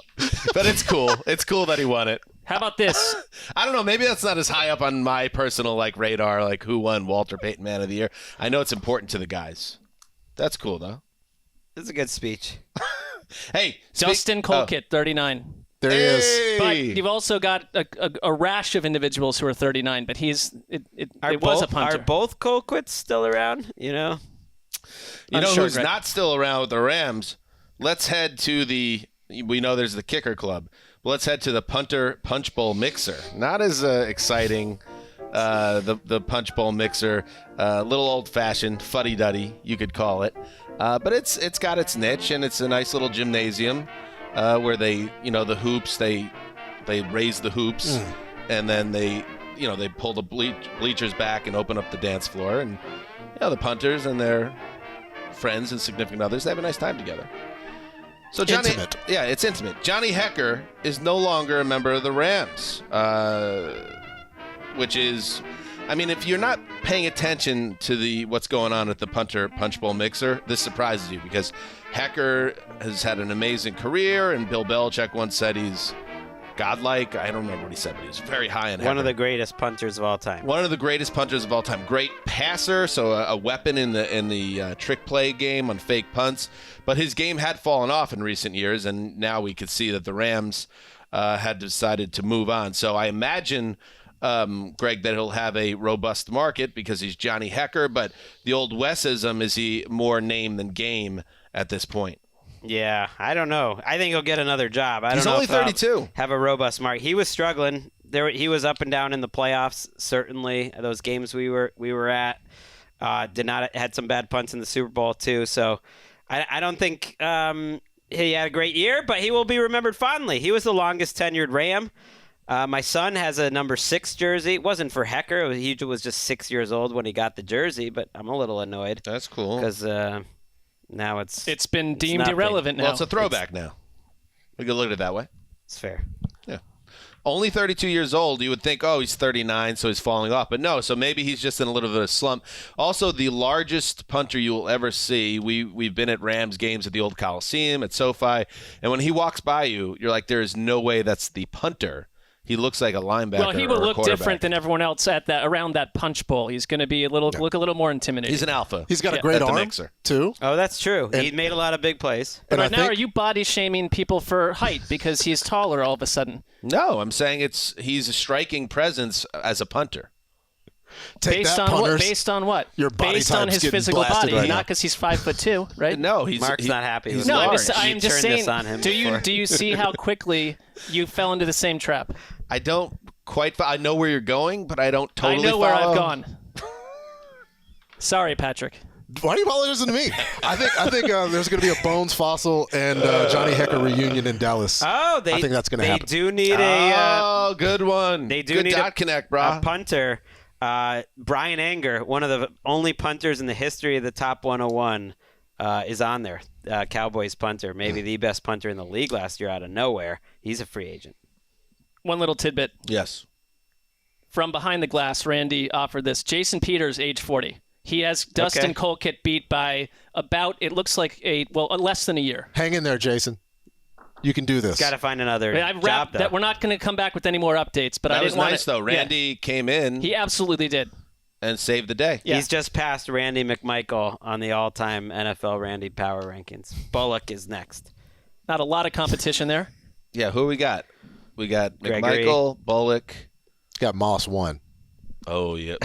But it's cool. It's cool that he won it. How about this? I don't know. Maybe that's not as high up on my personal radar, like who won Walter Payton Man of the Year. I know it's important to the guys. That's cool, though. It's a good speech. Hey, Dustin Colquitt, 39. There he is. But you've also got a rash of individuals who are 39, but it was a punter. Are both Colquitts still around? You know who's not still around with the Rams? Let's head to we know there's the kicker club. But let's head to the Punter Punch Bowl Mixer. Not as exciting, the Punch Bowl Mixer. A little old-fashioned, fuddy-duddy, you could call it. But it's got its niche, and it's a nice little gymnasium. where they, the hoops, they raise the hoops, and then they pull the bleachers back and open up the dance floor, and the punters and their friends and significant others, they have a nice time together. So Johnny, intimate. Yeah, it's intimate. Johnny Hekker is no longer a member of the Rams, which is, if you're not paying attention to what's going on at the Punter Punch Bowl mixer, this surprises you because Hekker has had an amazing career, and Bill Belichick once said he's godlike. I don't remember what he said, but he was very high in Hekker. One of the greatest punters of all time. One of the greatest punters of all time. Great passer, so a weapon in the trick play game on fake punts. But his game had fallen off in recent years, and now we could see that the Rams had decided to move on. So I imagine, Greg, that he'll have a robust market because he's Johnny Hekker, but the old Wesism, is he more name than game at this point? Yeah, I don't know. I think he'll get another job. I don't know. He's only 32. Have a robust mark. He was struggling. He was up and down in the playoffs. Certainly, those games we were at had some bad punts in the Super Bowl too. So I don't think he had a great year, but he will be remembered fondly. He was the longest tenured Ram. My son has a number 6 jersey. It wasn't for Hekker. He was just 6 years old when he got the jersey, but I'm a little annoyed. That's cool. Because now it's been deemed nothing. irrelevant now. Well, it's a throwback now. We could look at it that way. It's fair. Yeah. Only 32 years old. You would think, he's 39, so he's falling off. But no, so maybe he's just in a little bit of a slump. Also, the largest punter you will ever see, we've been at Rams games at the old Coliseum, at SoFi, and when he walks by you, you're like, there's no way that's the punter. He looks like a linebacker. Well, he will look different than everyone else around that punch bowl. He's going to be look a little more intimidating. He's an alpha. He's got a great arm, mixer. too. Oh, that's true. He made a lot of big plays. But right now, are you body shaming people for height because he's taller all of a sudden? No, I'm saying he's a striking presence as a punter. Based on what? Your body based on his physical body, not because he's 5'2", right? No, Mark's not happy. He's with no, large. I'm just saying. This on him do before. you see how quickly you fell into the same trap? I don't quite. I know where you're going, but I don't totally. I know where follow. I've gone. Sorry, Patrick. Why are you apologizing to me? I think there's going to be a Bones Fossil and Johnny Hekker reunion in Dallas. I think that's going to happen. They do need a. Good one. They do good need dot connect, bro. A punter. Brian Anger, one of the only punters in the history of the top 101, is on there. Cowboys punter, maybe the best punter in the league last year out of nowhere. He's a free agent. One little tidbit. Yes. From behind the glass, Randy offered this. Jason Peters, age 40. He has Dustin Colquitt beat by it looks like less than a year. Hang in there, Jason. You can do this. Got to find another I've job, though. that we're not going to come back with any more updates, but that I didn't was nice, though. Randy came in. He absolutely did. And saved the day. Yeah. He's just passed Randy McMichael on the all-time NFL Randy Power rankings. Bullock is next. Not a lot of competition there. Yeah, who we got? We got Gregory. McMichael, Bullock. Got Moss 1. Oh, yeah.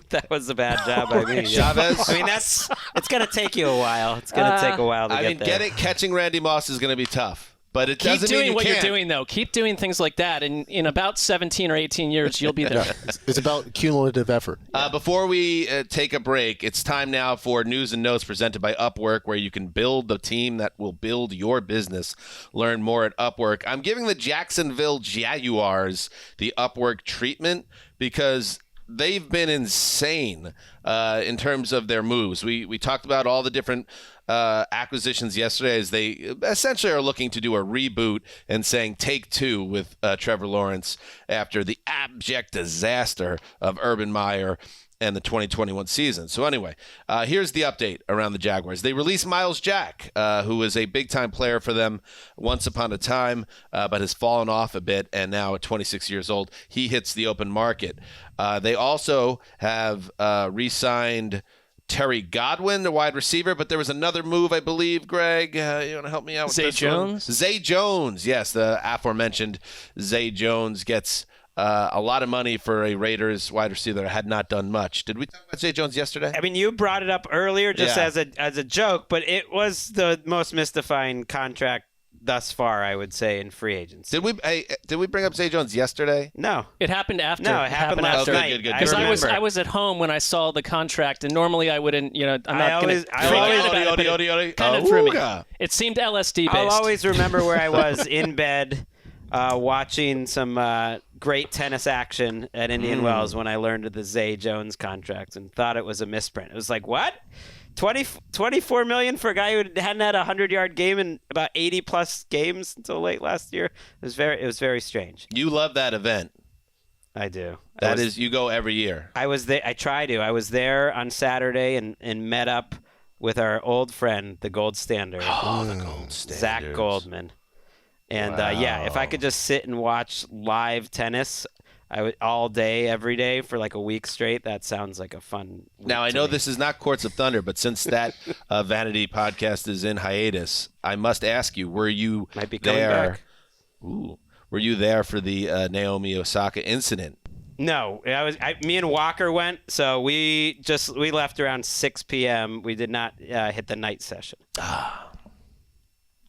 That was a bad job by me. Chavez. It's going to take you a while. It's going to take a while to get there. Catching Randy Moss is going to be tough. But it Keep doesn't doing mean you what can't. you're doing, though. Keep doing things like that, and in about 17 or 18 years, you'll be there. It's about cumulative effort. Before we take a break, it's time now for news and notes presented by Upwork, where you can build the team that will build your business. Learn more at Upwork. I'm giving the Jacksonville Jaguars the Upwork treatment because they've been insane in terms of their moves. We talked about all the different acquisitions yesterday as they essentially are looking to do a reboot and saying take two with Trevor Lawrence after the abject disaster of Urban Meyer and the 2021 season. So anyway, here's the update around the Jaguars. They released Miles Jack, who was a big-time player for them once upon a time, but has fallen off a bit, and now at 26 years old, he hits the open market. They also have re-signed Terry Godwin, the wide receiver, but there was another move, I believe, Greg. You want to help me out with Zay this Jones? one? Zay Jones, yes, the aforementioned Zay Jones gets a lot of money for a Raiders wide receiver that had not done much. Did we talk about Zay Jones yesterday? I mean, you brought it up earlier just as a joke, but it was the most mystifying contract thus far, I would say, in free agency. Did we bring up Zay Jones yesterday? No. It happened after. No, it happened last night. Good. Because I was at home when I saw the contract, and normally I wouldn't, I'm not going to it kind of threw me. It seemed LSD based. I'll always remember where I was in bed watching some great tennis action at Indian Wells when I learned of the Zay Jones contract and thought it was a misprint. It was like, what? $24 million for a guy who hadn't had a 100-yard game in about 80-plus games until late last year. It was very strange. You love that event. I do. You go every year. I was there. I try to. I was there on Saturday and met up with our old friend, the Gold Standard. Oh, the Gold Standard. Zach Goldman. And if I could just sit and watch live tennis all day, every day for like a week straight, that sounds like a fun week. Now, I know this is not Courts of Thunder, but since that Vanity podcast is in hiatus, I must ask you, were you Might be coming back. Ooh, were you there for the Naomi Osaka incident? No, me and Walker went, so we left around 6 p.m. We did not hit the night session.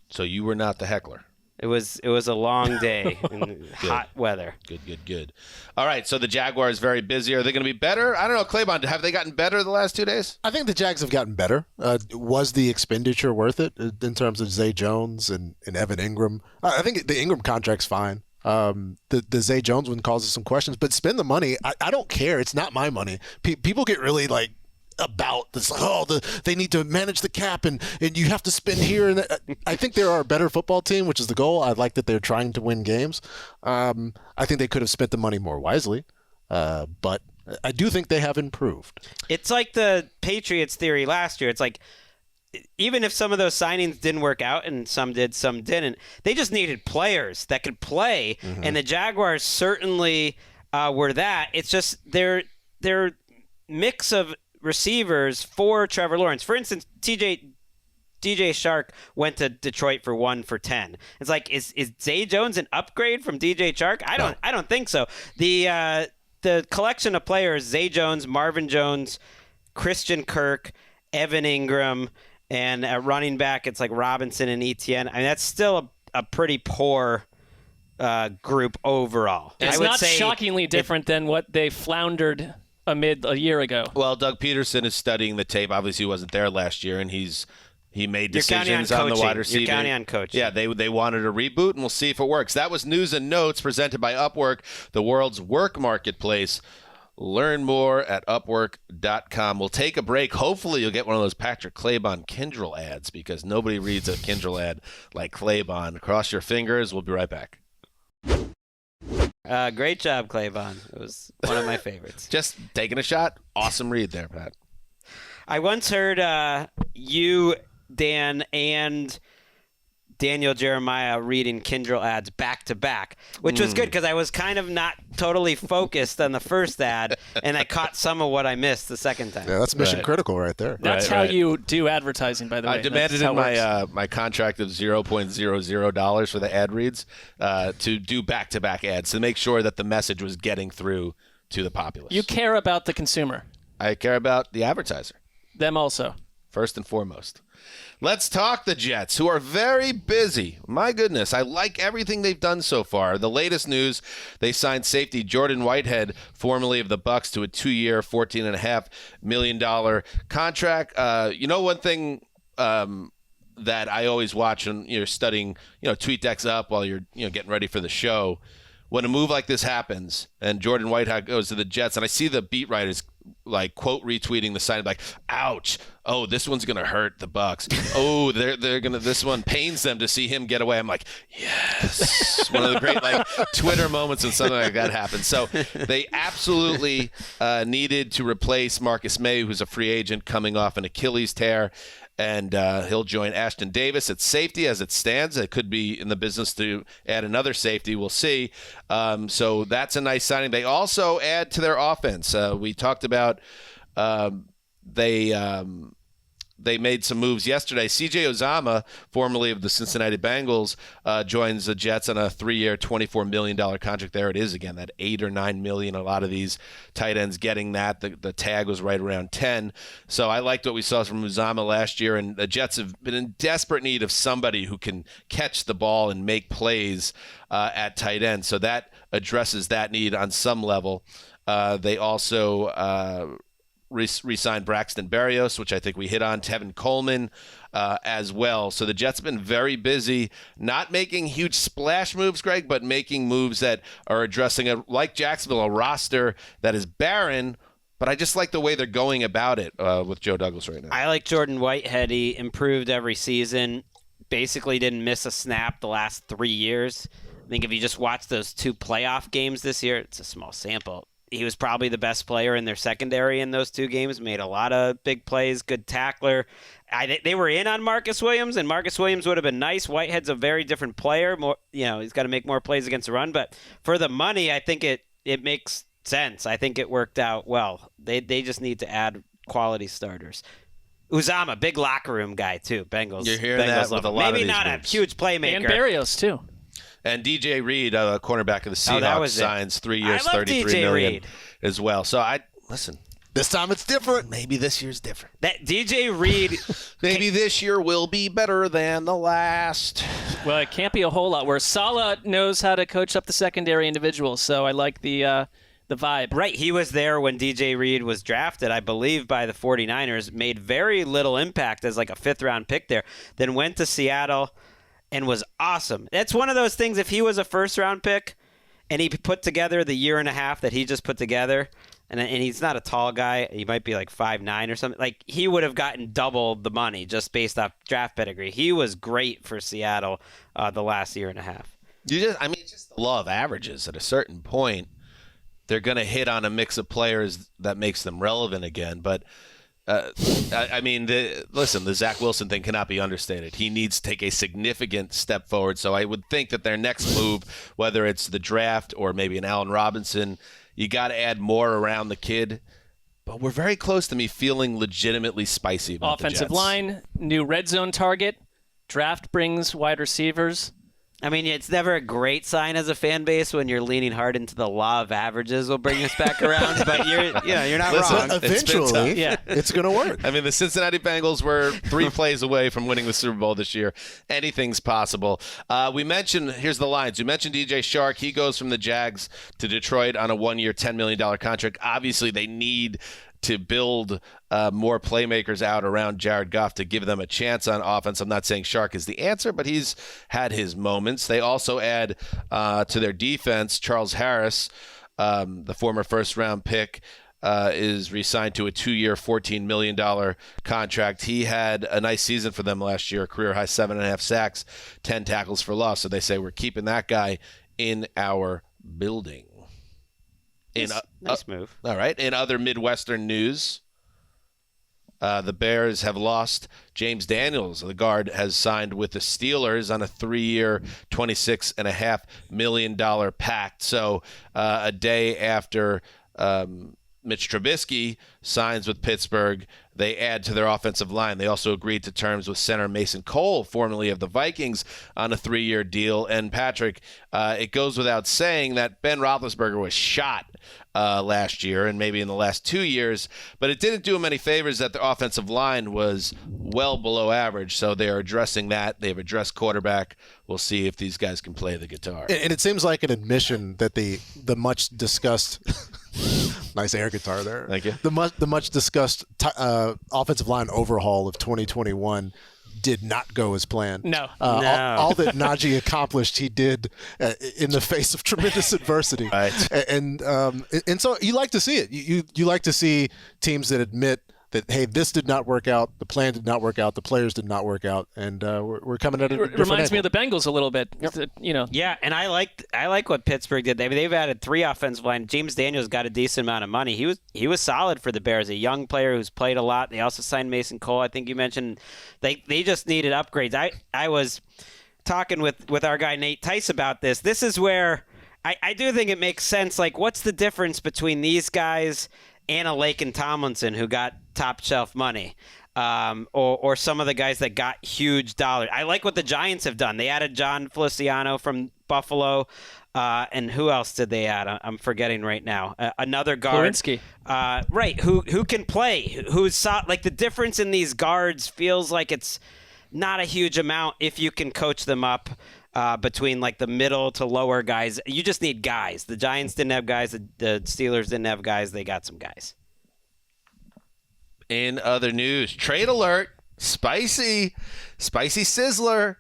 So you were not the heckler. It was a long day in hot weather. Good. All right, so the Jaguars very busy. Are they going to be better? I don't know, Claybon, have they gotten better the last 2 days? I think the Jags have gotten better. Was the expenditure worth it in terms of Zay Jones and Evan Ingram? I think the Ingram contract's fine. The Zay Jones one causes some questions, but spend the money. I don't care. It's not my money. People get really like about this, they need to manage the cap and you have to spend here and that. I think they are a better football team, which is the goal. I like that they're trying to win games. I think they could have spent the money more wisely, but I do think they have improved. It's like the Patriots theory last year. It's like even if some of those signings didn't work out, and some did, some didn't, they just needed players that could play, and the Jaguars certainly were that. It's just their mix of receivers for Trevor Lawrence. For instance, DJ Chark went to Detroit for 1 for 10. It's like, is Zay Jones an upgrade from DJ Chark? I don't think so. The collection of players: Zay Jones, Marvin Jones, Christian Kirk, Evan Ingram, and at running back, it's like Robinson and Etienne. I mean, that's still a pretty poor group overall. It's not shockingly different than what they floundered amid a year ago. Well, Doug Peterson is studying the tape. Obviously, he wasn't there last year, and he made decisions on the wide receiver. You're counting on coaching. Yeah, they wanted a reboot, and we'll see if it works. That was News and Notes presented by Upwork, the world's work marketplace. Learn more at Upwork.com. We'll take a break. Hopefully, you'll get one of those Patrick Claybon Kindrel ads, because nobody reads a Kindrel ad like Claybon. Cross your fingers. We'll be right back. Great job, Claybon. It was one of my favorites. Just taking a shot. Awesome read there, Pat. I once heard you, Dan, and Daniel Jeremiah reading Kindrel ads back to back, which was good because I was kind of not totally focused on the first ad, and I caught some of what I missed the second time. Yeah, that's mission critical right there. That's how you do advertising, by the way. I demanded in my contract of $0.00 for the ad reads to do back-to-back ads to make sure that the message was getting through to the populace. You care about the consumer. I care about the advertiser. Them also. First and foremost. Let's talk the Jets, who are very busy. My goodness, I like everything they've done so far. The latest news, they signed safety Jordan Whitehead, formerly of the Bucs, to a 2-year, $14.5 million contract. One thing that I always watch when you're studying, TweetDeck's up while you're getting ready for the show. When a move like this happens and Jordan Whitehead goes to the Jets, and I see the beat writers like quote retweeting the sign like, ouch, oh, this one's gonna hurt the Bucs. Oh, they're gonna, this one pains them to see him get away. I'm like, yes. One of the great like Twitter moments when something like that happens. So they absolutely needed to replace Marcus May, who's a free agent coming off an Achilles tear. And he'll join Ashton Davis at safety as it stands. It could be in the business to add another safety. We'll see. So that's a nice signing. They also add to their offense. We talked about they they made some moves yesterday. C.J. Uzomah, formerly of the Cincinnati Bengals, joins the Jets on a 3-year, $24 million contract. There it is again, that $8 or $9 million. A lot of these tight ends getting that. The tag was right around 10. So I liked what we saw from Uzomah last year, and the Jets have been in desperate need of somebody who can catch the ball and make plays at tight end. So that addresses that need on some level. They also re-signed Braxton Berrios, which I think we hit on, Tevin Coleman as well. So the Jets have been very busy, not making huge splash moves, Greg, but making moves that are addressing, like Jacksonville, a roster that is barren, but I just like the way they're going about it with Joe Douglas right now. I like Jordan Whitehead. He improved every season, basically didn't miss a snap the last 3 years. I think if you just watch those 2 playoff games this year, it's a small sample. He was probably the best player in their secondary in those 2 games, made a lot of big plays, good tackler. They were in on Marcus Williams, and Marcus Williams would have been nice. Whitehead's a very different player. He's got to make more plays against the run, but for the money, I think it makes sense. I think it worked out well. They just need to add quality starters. Uzomah, big locker room guy too. Bengals. You're hearing that with a lot of maybe these not moves. A huge playmaker. And Berrios too. And DJ Reed, cornerback of the Seahawks, signs 3 years, $33 million Reed as well. So listen. This time it's different. Maybe this year's different. That DJ Reed. Maybe this year will be better than the last. Well, it can't be a whole lot worse. Saleh knows how to coach up the secondary individuals, so I like the vibe. Right, he was there when DJ Reed was drafted, I believe, by the 49ers, made very little impact as like a 5th-round pick there, then went to Seattle and was awesome. That's one of those things, if he was a 1st-round pick and he put together the year and a half that he just put together, and he's not a tall guy, he might be like 5'9" or something, like he would have gotten double the money just based off draft pedigree. He was great for Seattle the last year and a half. It's just the law of averages. At a certain point, they're going to hit on a mix of players that makes them relevant again. But, the Zach Wilson thing cannot be understated. He needs to take a significant step forward. So I would think that their next move, whether it's the draft or maybe an Allen Robinson, you got to add more around the kid. But we're very close to me feeling legitimately spicy about the offensive Jets. line, new red zone target, draft brings wide receivers. I mean, it's never a great sign as a fan base when you're leaning hard into the law of averages will bring us back around, but you're not wrong. Eventually, it's going to work. I mean, the Cincinnati Bengals were 3 plays away from winning the Super Bowl this year. Anything's possible. Here's the lines. We mentioned DJ Shark. He goes from the Jags to Detroit on a 1-year, $10 million contract. Obviously, they need to build more playmakers out around Jared Goff to give them a chance on offense. I'm not saying Shark is the answer, but he's had his moments. They also add to their defense, Charles Harris, the former 1st-round pick, is re-signed to a 2-year, $14 million contract. He had a nice season for them last year, career-high 7.5 sacks, 10 tackles for loss. So they say we're keeping that guy in our building. Nice move. All right. In other Midwestern news, the Bears have lost James Daniels. The guard has signed with the Steelers on a 3-year, $26.5 million pact. So a day after Mitch Trubisky signs with Pittsburgh, they add to their offensive line. They also agreed to terms with center Mason Cole, formerly of the Vikings, on a 3-year deal. And Patrick, it goes without saying that Ben Roethlisberger was shot last year and maybe in the last 2 years, but it didn't do him any favors that the offensive line was well below average. So they are addressing that. They've addressed quarterback. We'll see if these guys can play the guitar. And it seems like an admission that the much discussed nice air guitar there. Thank you. The much discussed offensive line overhaul of 2021 did not go as planned. No. All that Najee accomplished, he did in the face of tremendous adversity. Right. And so you like to see it. You like to see teams that admit that, hey, this did not work out, the plan did not work out, the players did not work out, and we're coming at it. It reminds me of the Bengals a little bit. Yep. Yeah, and I like what Pittsburgh did. They've added 3 offensive line. James Daniels got a decent amount of money. He was solid for the Bears, a young player who's played a lot. They also signed Mason Cole. I think you mentioned they just needed upgrades. I was talking with our guy Nate Tice about this. This is where I do think it makes sense. Like, what's the difference between these guys and a Laken Tomlinson who got top shelf money? or some of the guys that got huge dollars. I like what the Giants have done. They added John Feliciano from Buffalo. And who else did they add? I'm forgetting right now. Another guard. Florinsky. Right, who can play. Like the difference in these guards feels like it's not a huge amount if you can coach them up between like the middle to lower guys. You just need guys. The Giants didn't have guys. The Steelers didn't have guys. They got some guys. In other news, trade alert, spicy Sizzler.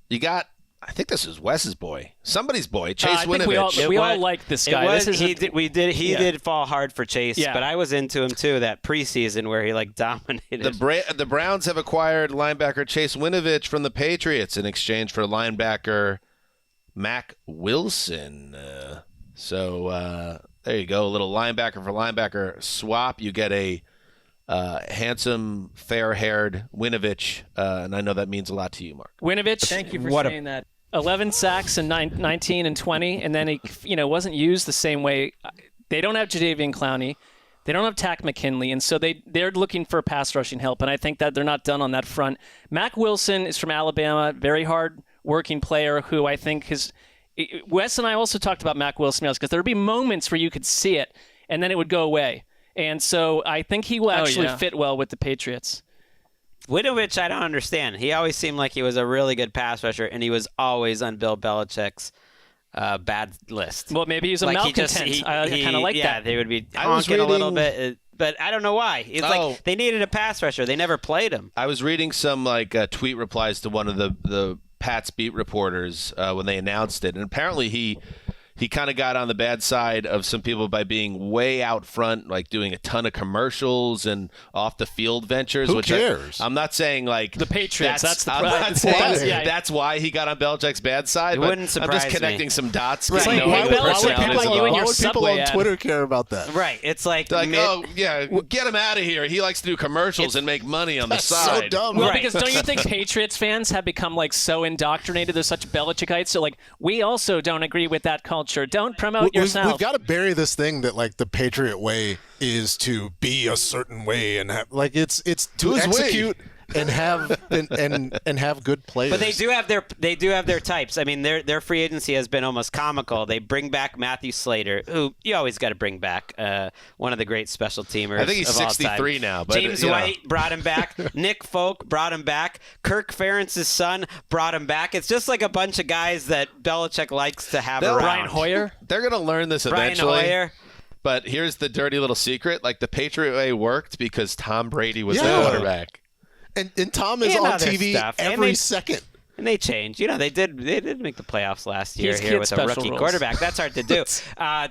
You got, I think this is Wes's boy, somebody's boy, Chase Winovich. We all like this guy. He did fall hard for Chase, but I was into him too that preseason where he like dominated. The Browns have acquired linebacker Chase Winovich from the Patriots in exchange for linebacker Mac Wilson. So there you go, a little linebacker for linebacker swap. You get a handsome, fair-haired Winovich, and I know that means a lot to you, Mark. Winovich, thank you for saying that. 11 sacks in 19 and 20, and then he wasn't used the same way. They don't have Jadeveon Clowney. They don't have Tack McKinley, and so they're looking for pass rushing help, and I think that they're not done on that front. Mac Wilson is from Alabama, very hard-working player who I think is – Wes and I also talked about Mac Wilson because there would be moments where you could see it, and then it would go away. And so I think he will actually fit well with the Patriots. Winovich, I don't understand. He always seemed like he was a really good pass rusher, and he was always on Bill Belichick's bad list. Well, maybe he's a malcontent. I kind of like that. Yeah, they would be honking a little bit, but I don't know why. It's like they needed a pass rusher. They never played him. I was reading some tweet replies to one of the Pats beat reporters when they announced it, and apparently he kind of got on the bad side of some people by being way out front, like doing a ton of commercials and off the field ventures. Who cares? I'm not saying like the Patriots. That's the I'm not saying that's why he got on Belichick's bad side. It wouldn't surprise me. I'm just connecting some dots. Right. Like, why would people on Twitter care about that? Right. It's like get him out of here. He likes to do commercials and make money on the side. So dumb. Well, because don't you think Patriots fans have become like so indoctrinated? They're such Belichickites. So like we also don't agree with that culture. Don't promote yourself. We've got to bury this thing that like the Patriot way is to be a certain way and have, like it's to execute and have and have good players. But they do have their types. I mean, their free agency has been almost comical. They bring back Matthew Slater, who you always got to bring back. One of the great special teamers. I think he's of all 63 time. now. But, James White brought him back. Nick Folk brought him back. Kirk Ferentz's son brought him back. It's just like a bunch of guys that Belichick likes to have around. Brian Hoyer. They're gonna learn this eventually. Brian Hoyer. But here's the dirty little secret: like the Patriot way worked because Tom Brady was the quarterback. And Tom is on TV every second. And they changed. They did make the playoffs last year here with a rookie quarterback. That's hard to do.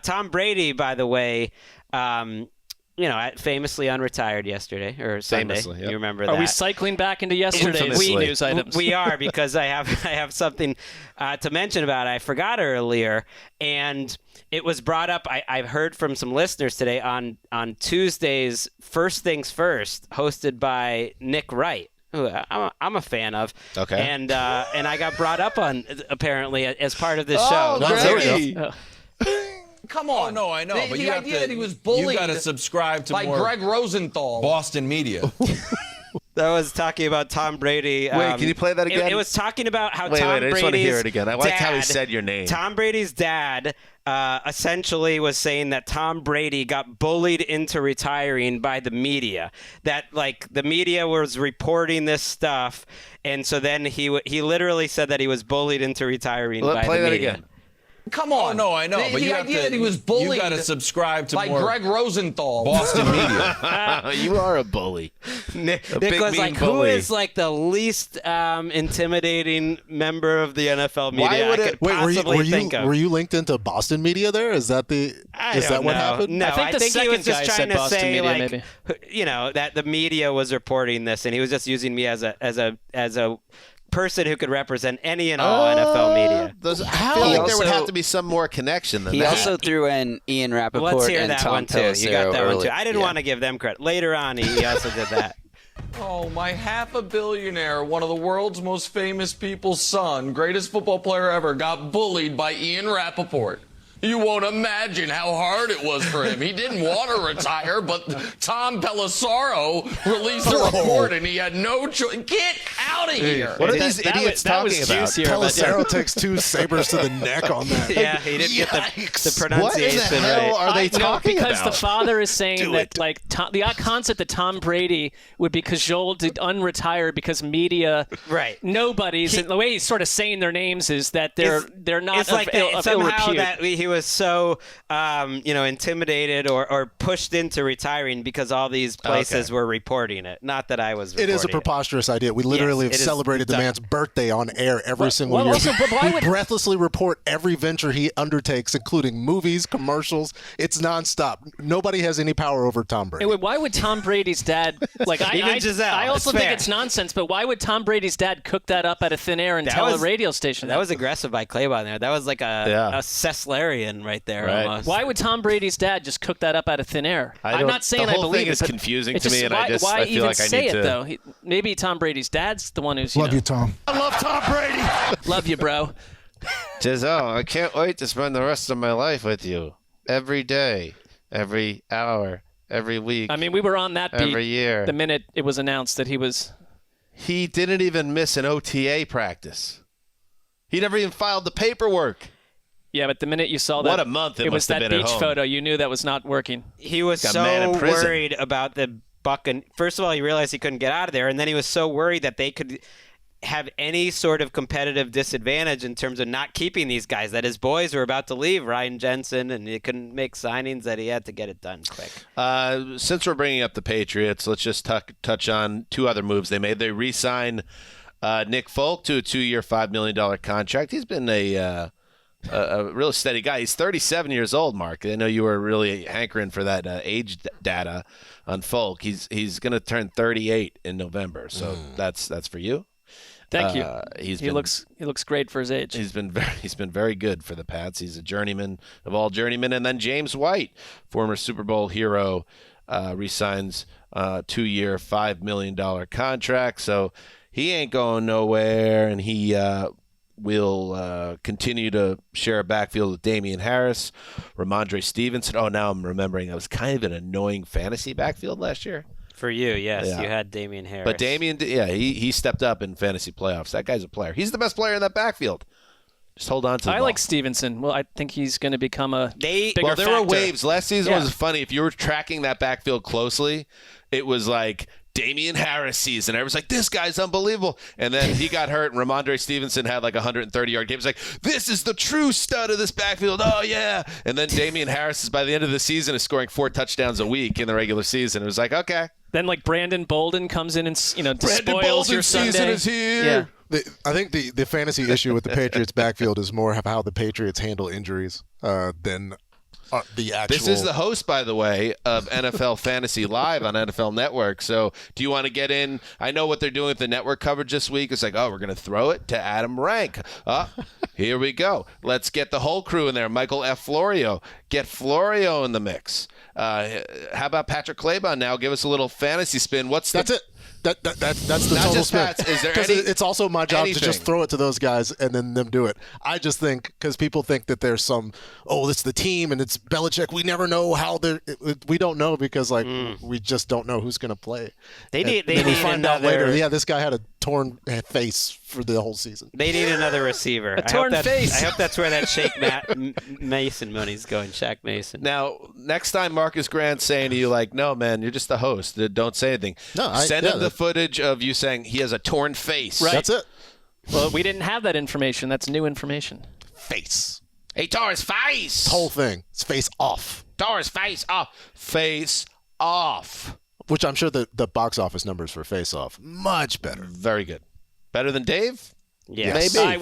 Tom Brady, by the way, famously unretired yesterday or Sunday. Famously, yep. You remember that? Are we cycling back into yesterday's news items? We are, because I have something to mention about it. I forgot earlier, and it was brought up. I've heard from some listeners today on Tuesday's First Things First, hosted by Nick Wright, who I'm a fan of. Okay. And I got brought up on apparently as part of this show. Great. Come on. Oh, no, I know. But the you idea have to, that he was bullied you got to subscribe to by more Gregg Rosenthal. Boston media. That was talking about Tom Brady. Wait, can you play that again? It was talking about how Tom Brady's I just want to hear it again. I liked how he said your name. Tom Brady's dad essentially was saying that Tom Brady got bullied into retiring by the media. That like the media was reporting this stuff, and so then he literally said that he was bullied into retiring by the media. Play that again. Come on. Oh, no, I know. But the you have idea to, that he was bullied you got to subscribe to by more Gregg Rosenthal. Boston media. You are a bully. Nick big, was mean like, bully. who is like the least intimidating member of the NFL media Why would I could possibly think of? Were you linked into Boston media there? Is that what happened? No, I think he was just trying to Boston say media, like, maybe. that the media was reporting this, and he was just using me as a person who could represent any and all NFL media. I feel like there would have to be some more connection than He that. also threw in Ian Rappaport Let's hear and that Tom one too. Pelissero You got that one too. I didn't Yeah. want to give them credit. Later on, he also did that. Oh, my half-a-billionaire, one of the world's most famous people's son, greatest football player ever, got bullied by Ian Rappaport. You won't imagine how hard it was for him. He didn't want to retire, but Tom Pelissaro released a report, and he had no choice. Get out of here! What are these idiots talking about? Pelissaro takes 2 sabers to the neck on that. Yeah, he didn't get the pronunciation What in the hell right. are they talking because about? the father is saying that the concept that Tom Brady would be cajoled to unretire because media, Right. Nobody's, and the way he's sort of saying their names is that they're not It's like of ill somehow repute. that he was so intimidated or pushed into retiring because all these places were reporting it. Not that I was reporting It is a preposterous idea. We literally have celebrated the man's birthday on air every single year. Also, but why we would- breathlessly report every venture he undertakes, including movies, commercials. It's nonstop. Nobody has any power over Tom Brady. Why would Tom Brady's dad Even Giselle, I also it's think fair. it's nonsense, but why would Tom Brady's dad cook that up out of thin air and tell a radio station that was aggressive by Claybon there. That was like a Sesslerian right there almost. Why would Tom Brady's dad just cook that up out of thin air? I'm not saying the I whole believe thing it. is but confusing it's to me, just, and why, I just why I feel even like I say need it to. though? Maybe Tom Brady's dad's the one who's Love you, Tom. I love Tom Brady. Love you, bro. Giselle, I can't wait to spend the rest of my life with you. Every day, every hour, every week. I mean, we were on that beat every year. the minute it was announced that he was. He didn't even miss an OTA practice. He never even filed the paperwork. Yeah, but the minute you saw that, What a month it was must have that been at beach home. photo. You knew that was not working. He was Got a man in so prison. worried about the First of all, he realized he couldn't get out of there, and then he was so worried that they could have any sort of competitive disadvantage in terms of not keeping these guys, that his boys were about to leave, Ryan Jensen, and he couldn't make signings, that he had to get it done quick. Since we're bringing up the Patriots, let's just touch on 2 other moves they made. They re-signed Nick Folk to a 2-year, $5 million contract. He's been a real steady guy. He's 37 years old, Mark. I know you were really hankering for that age data on Folk. He's going to turn 38 in November, so that's for you. Thank you. He looks great for his age. He's been very good for the Pats. He's a journeyman of all journeymen. And then James White, former Super Bowl hero, re-signs 2-year, $5 million contract. So he ain't going nowhere, and he will continue to share a backfield with Damian Harris, Ramondre Stevenson. Oh, now I'm remembering. That was kind of an annoying fantasy backfield last year. For you, yes. Yeah. You had Damian Harris. But Damian, he stepped up in fantasy playoffs. That guy's a player. He's the best player in that backfield. Just hold on to the I ball. like Stevenson. Well, I think he's going to become a bigger Well, there factor. were waves. Last season Yeah. was funny. If you were tracking that backfield closely, it was like Damian Harris season. Everyone's like, this guy's unbelievable. And then he got hurt, and Ramondre Stevenson had like a 130-yard game. It's like, this is the true stud of this backfield. Oh, yeah. And then Damian Harris is, by the end of the season, is scoring 4 touchdowns a week in the regular season. It was like, okay. Then like Brandon Bolden comes in and Brandon spoils your Bolden's season Sunday. is here. Yeah. I think the fantasy issue with the Patriots backfield is more of how the Patriots handle injuries than the actual. This is the host, by the way, of NFL Fantasy Live on NFL Network. So do you want to get in? I know what they're doing with the network coverage this week. It's like, oh, we're going to throw it to Adam Rank. Here we go. Let's get the whole crew in there. Michael F. Florio. Get Florio in the mix. How about Patrick Claybon now? Give us a little fantasy spin. That's it. That's the Not total just spin. Pats. Is there 'Cause any- it's also my job to anything? just throw it to those guys and then them do it. I just think because people think that there's some, it's the team and it's Belichick. We never know how they're. We don't know because we just don't know who's going to play. They need we find out later. another- Yeah, this guy had a torn face for the whole season. They need another receiver. A torn face. I hope that's where that Shaq Mason money's going. Shaq Mason. Now, next time Marcus Grant's saying to you, like, no, man, you're just the host. Don't say anything. No, Send him the footage of you saying he has a torn face. Right. That's it. Well, we didn't have that information. That's new information. Face. He tore his face. Whole thing. It's face off. Tore his face off. Face off. Which I'm sure the box office numbers for Face Off much better. Very good. Better than Dave? Yes. Maybe. I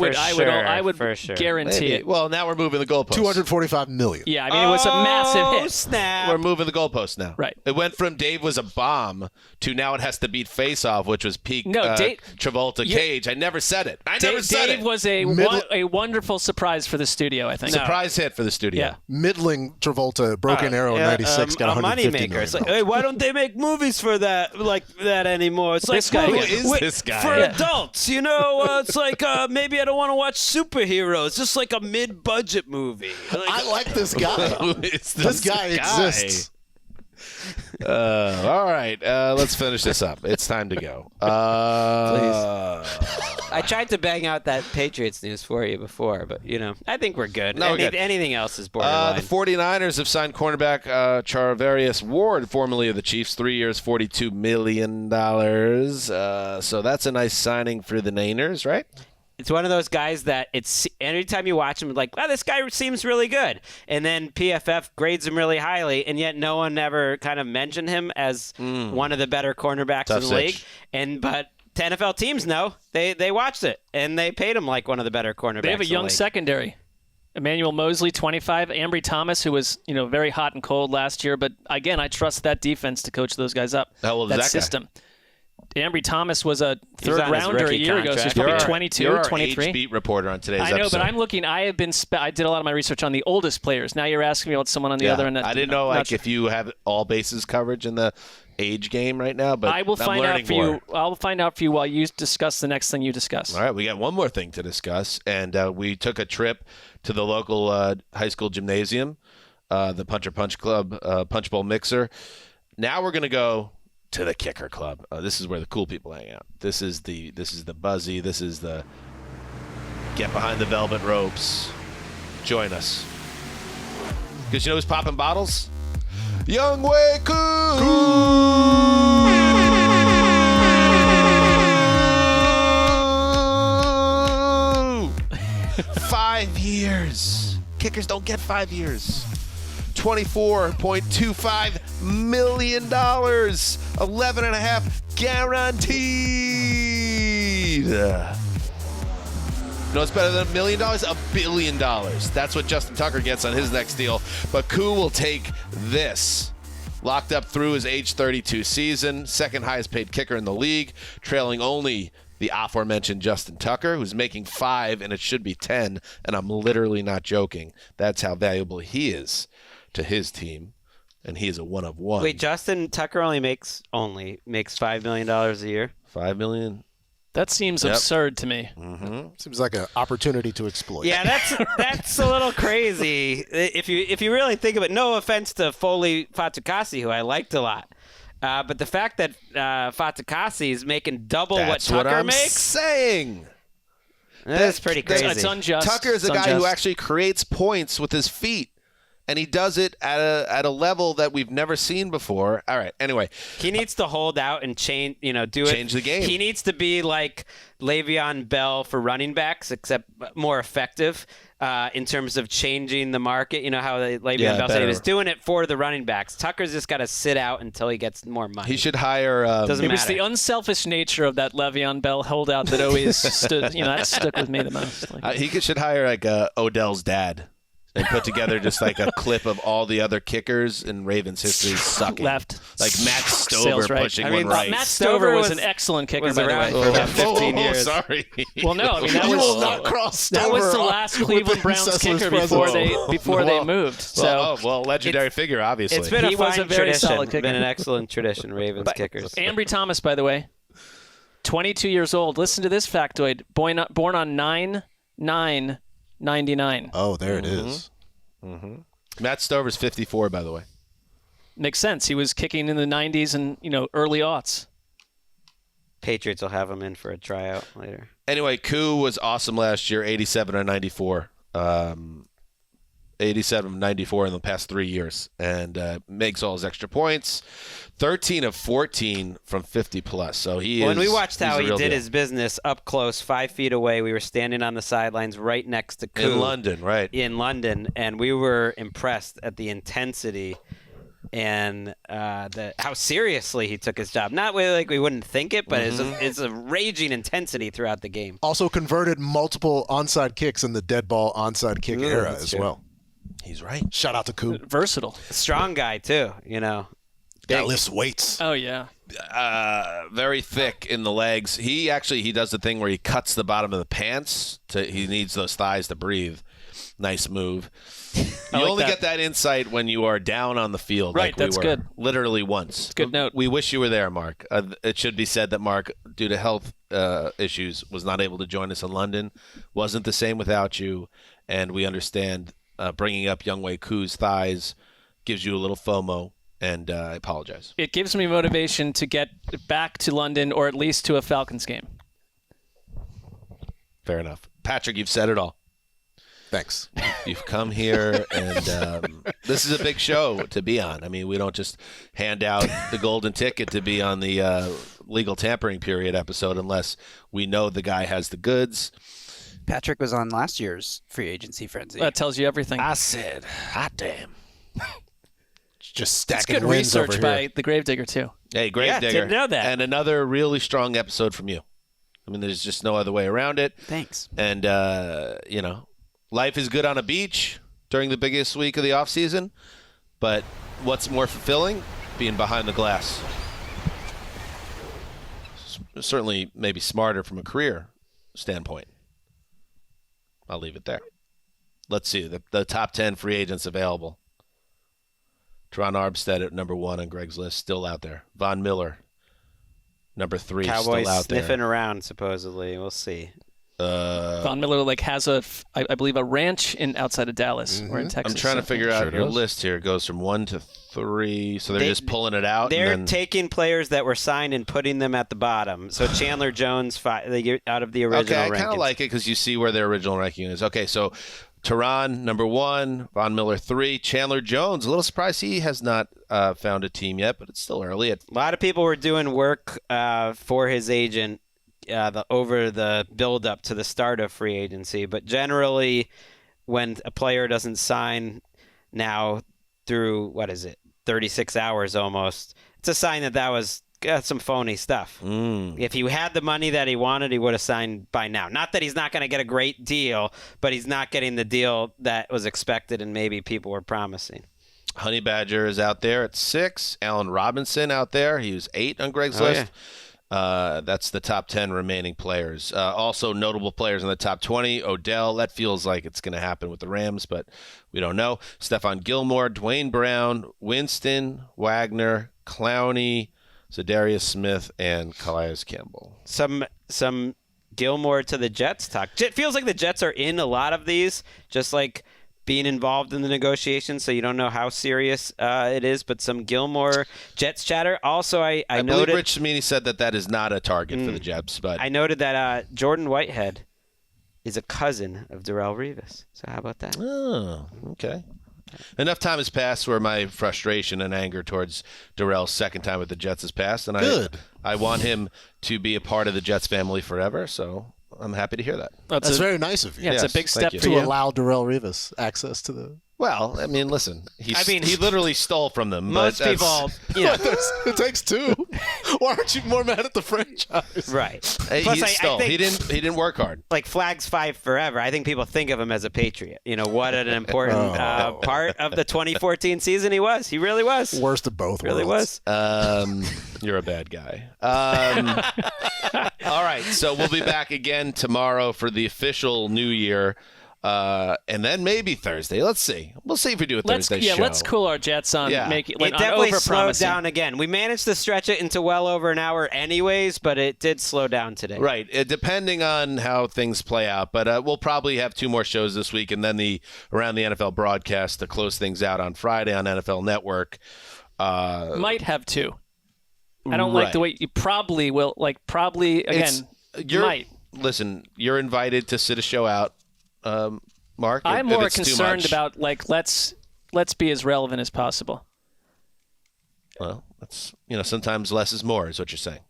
would for sure. guarantee Maybe. it. Well, now we're moving the goalpost. $245 million. Yeah, I mean, it was a massive hit. Snap. We're moving the goalpost now. Right. It went from Dave was a bomb to now it has to beat Face Off, which was peak Dave- Travolta Cage. I never said it. Dave was a wonderful surprise for the studio, I think. Surprise hit for the studio. Yeah. Middling Travolta, Broken Arrow in 96 got a $150 moneymaker. million. It's like, hey, why don't they make movies for that like that anymore? It's This like guy- Who is this guy? for adults. It's like like maybe I don't want to watch superheroes. Just like a mid-budget movie. I like this guy. This guy exists. All right, let's finish this up. It's time to go. I tried to bang out that Patriots news for you before, but, I think we're good. No, we're good. Anything else is borderline. The 49ers have signed cornerback Charvarius Ward, formerly of the Chiefs, 3 years, $42 million. So that's a nice signing for the Niners, right? It's one of those guys that anytime you watch him, like, wow, this guy seems really good. And then PFF grades him really highly, and yet no one ever kind of mentioned him as one of the better cornerbacks in the league. But the NFL teams know. They watched it, and they paid him like one of the better cornerbacks. They have a young secondary. Emmanuel Mosley, 25. Ambry Thomas, who was very hot and cold last year. But, again, I trust that defense to coach those guys up. How old is that system. Ambry Thomas was a third-rounder a year ago, so he's probably 22, you're 23. Age beat reporter on today's episode. I know, but I'm looking. I did a lot of my research on the oldest players. Now you're asking me about someone on the other end. I didn't know if you have all bases coverage in the age game right now, but I will find out for you. I'll find out for you while you discuss the next thing you discuss. All right, we got one more thing to discuss, and we took a trip to the local high school gymnasium, the Punter Punch Club Punch Bowl Mixer. Now we're going to go to the Kicker Club. This is where the cool people hang out. This is the buzzy. This is the get behind the velvet ropes. Join us. Because you know who's popping bottles? Young Wei Koo! 5 years. Kickers don't get 5 years. $24.25 million. 11.5 guaranteed. You know what's better than $1 million? $1 billion. That's what Justin Tucker gets on his next deal. But Koo will take this. Locked up through his age 32 season. Second highest paid kicker in the league. Trailing only the aforementioned Justin Tucker, who's making 5, and it should be 10. And I'm literally not joking. That's how valuable he is to his team, and he is a one of one. Wait, Justin Tucker only makes $5 million a year? $5 million? That seems absurd to me. Mm-hmm. Seems like an opportunity to exploit. Yeah, that's a little crazy. If you really think of it, no offense to Foley Fatukasi, who I liked a lot. But the fact that Fatukasi is making double what Tucker makes? That's what I'm saying. That's pretty crazy. It's unjust. Tucker is a guy who actually creates points with his feet. And he does it at a level that we've never seen before. All right. Anyway, he needs to hold out and change the game. He needs to be like Le'Veon Bell for running backs, except more effective in terms of changing the market. You know how Le'Veon Bell said he was doing it for the running backs. Tucker's just got to sit out until he gets more money. He should hire. Doesn't matter. It was the unselfish nature of that Le'Veon Bell holdout that always stood. That stuck with me the most. He should hire like Odell's dad. And put together just like a clip of all the other kickers in Ravens history sucking. Left. Like Matt Stover pushing one right. Matt Stover was an excellent kicker, by the way. For about 15 years. Sorry. Well, no, I mean, that was the last Cleveland Browns kicker before they moved. So, legendary figure, obviously. It's been a very solid kicker. Been an excellent tradition, Ravens kickers. Ambry Thomas, by the way, 22 years old. Listen to this factoid. Born on 9/9/99. Oh, there it is. Mm-hmm. Matt Stover's 54, by the way. Makes sense. He was kicking in the 90s and early aughts. Patriots will have him in for a tryout later. Anyway, Koo was awesome last year, 87 or 94. 87 94 in the past 3 years, and makes all his extra points. 13 of 14 from 50 plus. So when we watched how he did his business up close, 5 feet away, we were standing on the sidelines right next to Koo. In London, right? In London, and we were impressed at the intensity and how seriously he took his job. Not really like we wouldn't think it, but it's a raging intensity throughout the game. Also converted multiple onside kicks in the dead ball onside kick era as well. He's right. Shout out to Koo. Versatile. Strong guy, too, Guy lifts weights. Oh, yeah. Very thick in the legs. He does the thing where he cuts the bottom of the pants. He needs those thighs to breathe. nice move. I You like only that. get that insight when you are down on the field. Right, like we that's were. good. Literally once. Good note. We wish you were there, Mark. It should be said that Mark, due to health issues, was not able to join us in London. Wasn't the same without you, and we understand bringing up Younghoe Koo's thighs gives you a little FOMO, and I apologize. It gives me motivation to get back to London or at least to a Falcons game. Fair enough. Patrick, you've said it all. Thanks. You've come here, and this is a big show to be on. I mean, we don't just hand out the golden ticket to be on the legal tampering period episode unless we know the guy has the goods. Patrick was on last year's free agency frenzy. That tells you everything. I said, hot damn. Just That's stacking good wins over research here. by the Gravedigger, too. Hey, Grave Yeah, Digger. didn't know that. And another really strong episode from you. I mean, there's just no other way around it. Thanks. And, life is good on a beach during the biggest week of the offseason. But what's more fulfilling? Being behind the glass. Certainly maybe smarter from a career standpoint. I'll leave it there. Let's see. The top 10 free agents available. Teron Armstead at number 1 on Greg's list, still out there. Von Miller, number 3, Cowboys still out there. sniffing around, supposedly. We'll see. Von Miller has I believe a ranch outside of Dallas or in Texas. I'm trying to figure out your does. list here. It goes from 1 to 3, so they're just pulling it out. They're and then, taking players that were signed and putting them at the bottom. So Chandler Jones out of the original okay, I kind rankings. of like it because you see where their original ranking is. Okay, so Teron, number 1, Von Miller 3, Chandler Jones. A little surprised he has not found a team yet, but it's still early. A lot of people were doing work for his agent over the build-up to the start of free agency. But generally, when a player doesn't sign now through, 36 hours almost, it's a sign that was some phony stuff. If he had the money that he wanted, he would have signed by now. Not that he's not going to get a great deal, but he's not getting the deal that was expected and maybe people were promising. Honey Badger is out there at 6. Allen Robinson out there. He was 8 on Greg's list. That's the top 10 remaining players. Also notable players in the top 20. Odell, that feels like it's going to happen with the Rams, but we don't know. Stephon Gilmore, Dwayne Brown, Winston, Wagner, Clowney, Zadarius Smith, and Calais Campbell. Some Gilmore to the Jets talk. It feels like the Jets are in a lot of these, just like being involved in the negotiations, so you don't know how serious it is, but some Gilmore Jets chatter. Also, I believe noted Rich Cimini said that is not a target for the Jets, but I noted that Jordan Whitehead is a cousin of Darrelle Revis. So how about that? Oh, okay. Enough time has passed where my frustration and anger towards Darrell's second time with the Jets has passed, and I want him to be a part of the Jets family forever, so I'm happy to hear that. That's very nice of you. Yeah, it's a big step for to you. allow Darrelle Revis access to the. Well, I mean, listen, he literally stole from them. Most but people, It takes 2. Why aren't you more mad at the franchise? right? Hey, Plus, he I stole. think, He didn't work hard. like Flags 5 forever. I think people think of him as a Patriot. What an important part of the 2014 season he was. He really was. Worst of both Really worlds. was. You're a bad guy. All right, so we'll be back again tomorrow for the official New Year, and then maybe Thursday. Let's see. We'll see if we do a Thursday show. Let's cool our jets on It definitely slowed down again. We managed to stretch it into well over an hour anyways, but it did slow down today. Right, depending on how things play out. But we'll probably have 2 more shows this week, and then the Around the NFL broadcast to close things out on Friday on NFL Network. Might have 2. I don't like the way you probably will. Again, might. Listen, you're invited to sit a show out, Mark. I'm if more it's too concerned much. about let's be as relevant as possible. Well, that's sometimes less is more, is what you're saying.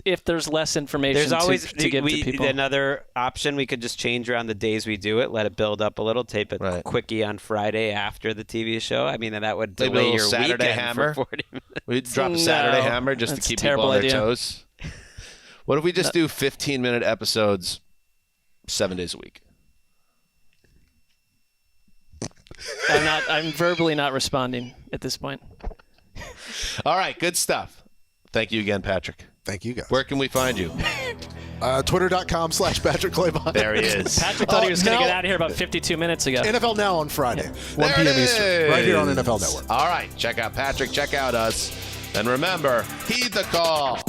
If there's less information There's always to give to people. Another option. We could just change around the days we do it, let it build up a little, tape a quickie on Friday after the TV show. I mean, that would Maybe a delay little your Saturday weekend hammer. for 40 minutes. We'd drop a Saturday hammer just to that's keep a people terrible on their idea. toes. What if we just do 15-minute episodes 7 days a week? I'm verbally not responding at this point. All right, good stuff. Thank you again, Patrick. Thank you, guys. Where can we find you? Twitter.com/Patrick Claybon. There he is. Patrick thought he was going to now- get out of here about 52 minutes ago. NFL Now on Friday, 1 There p.m. it Eastern, right here on is. NFL Network. All right. Check out Patrick. Check out us. And remember, heed the call.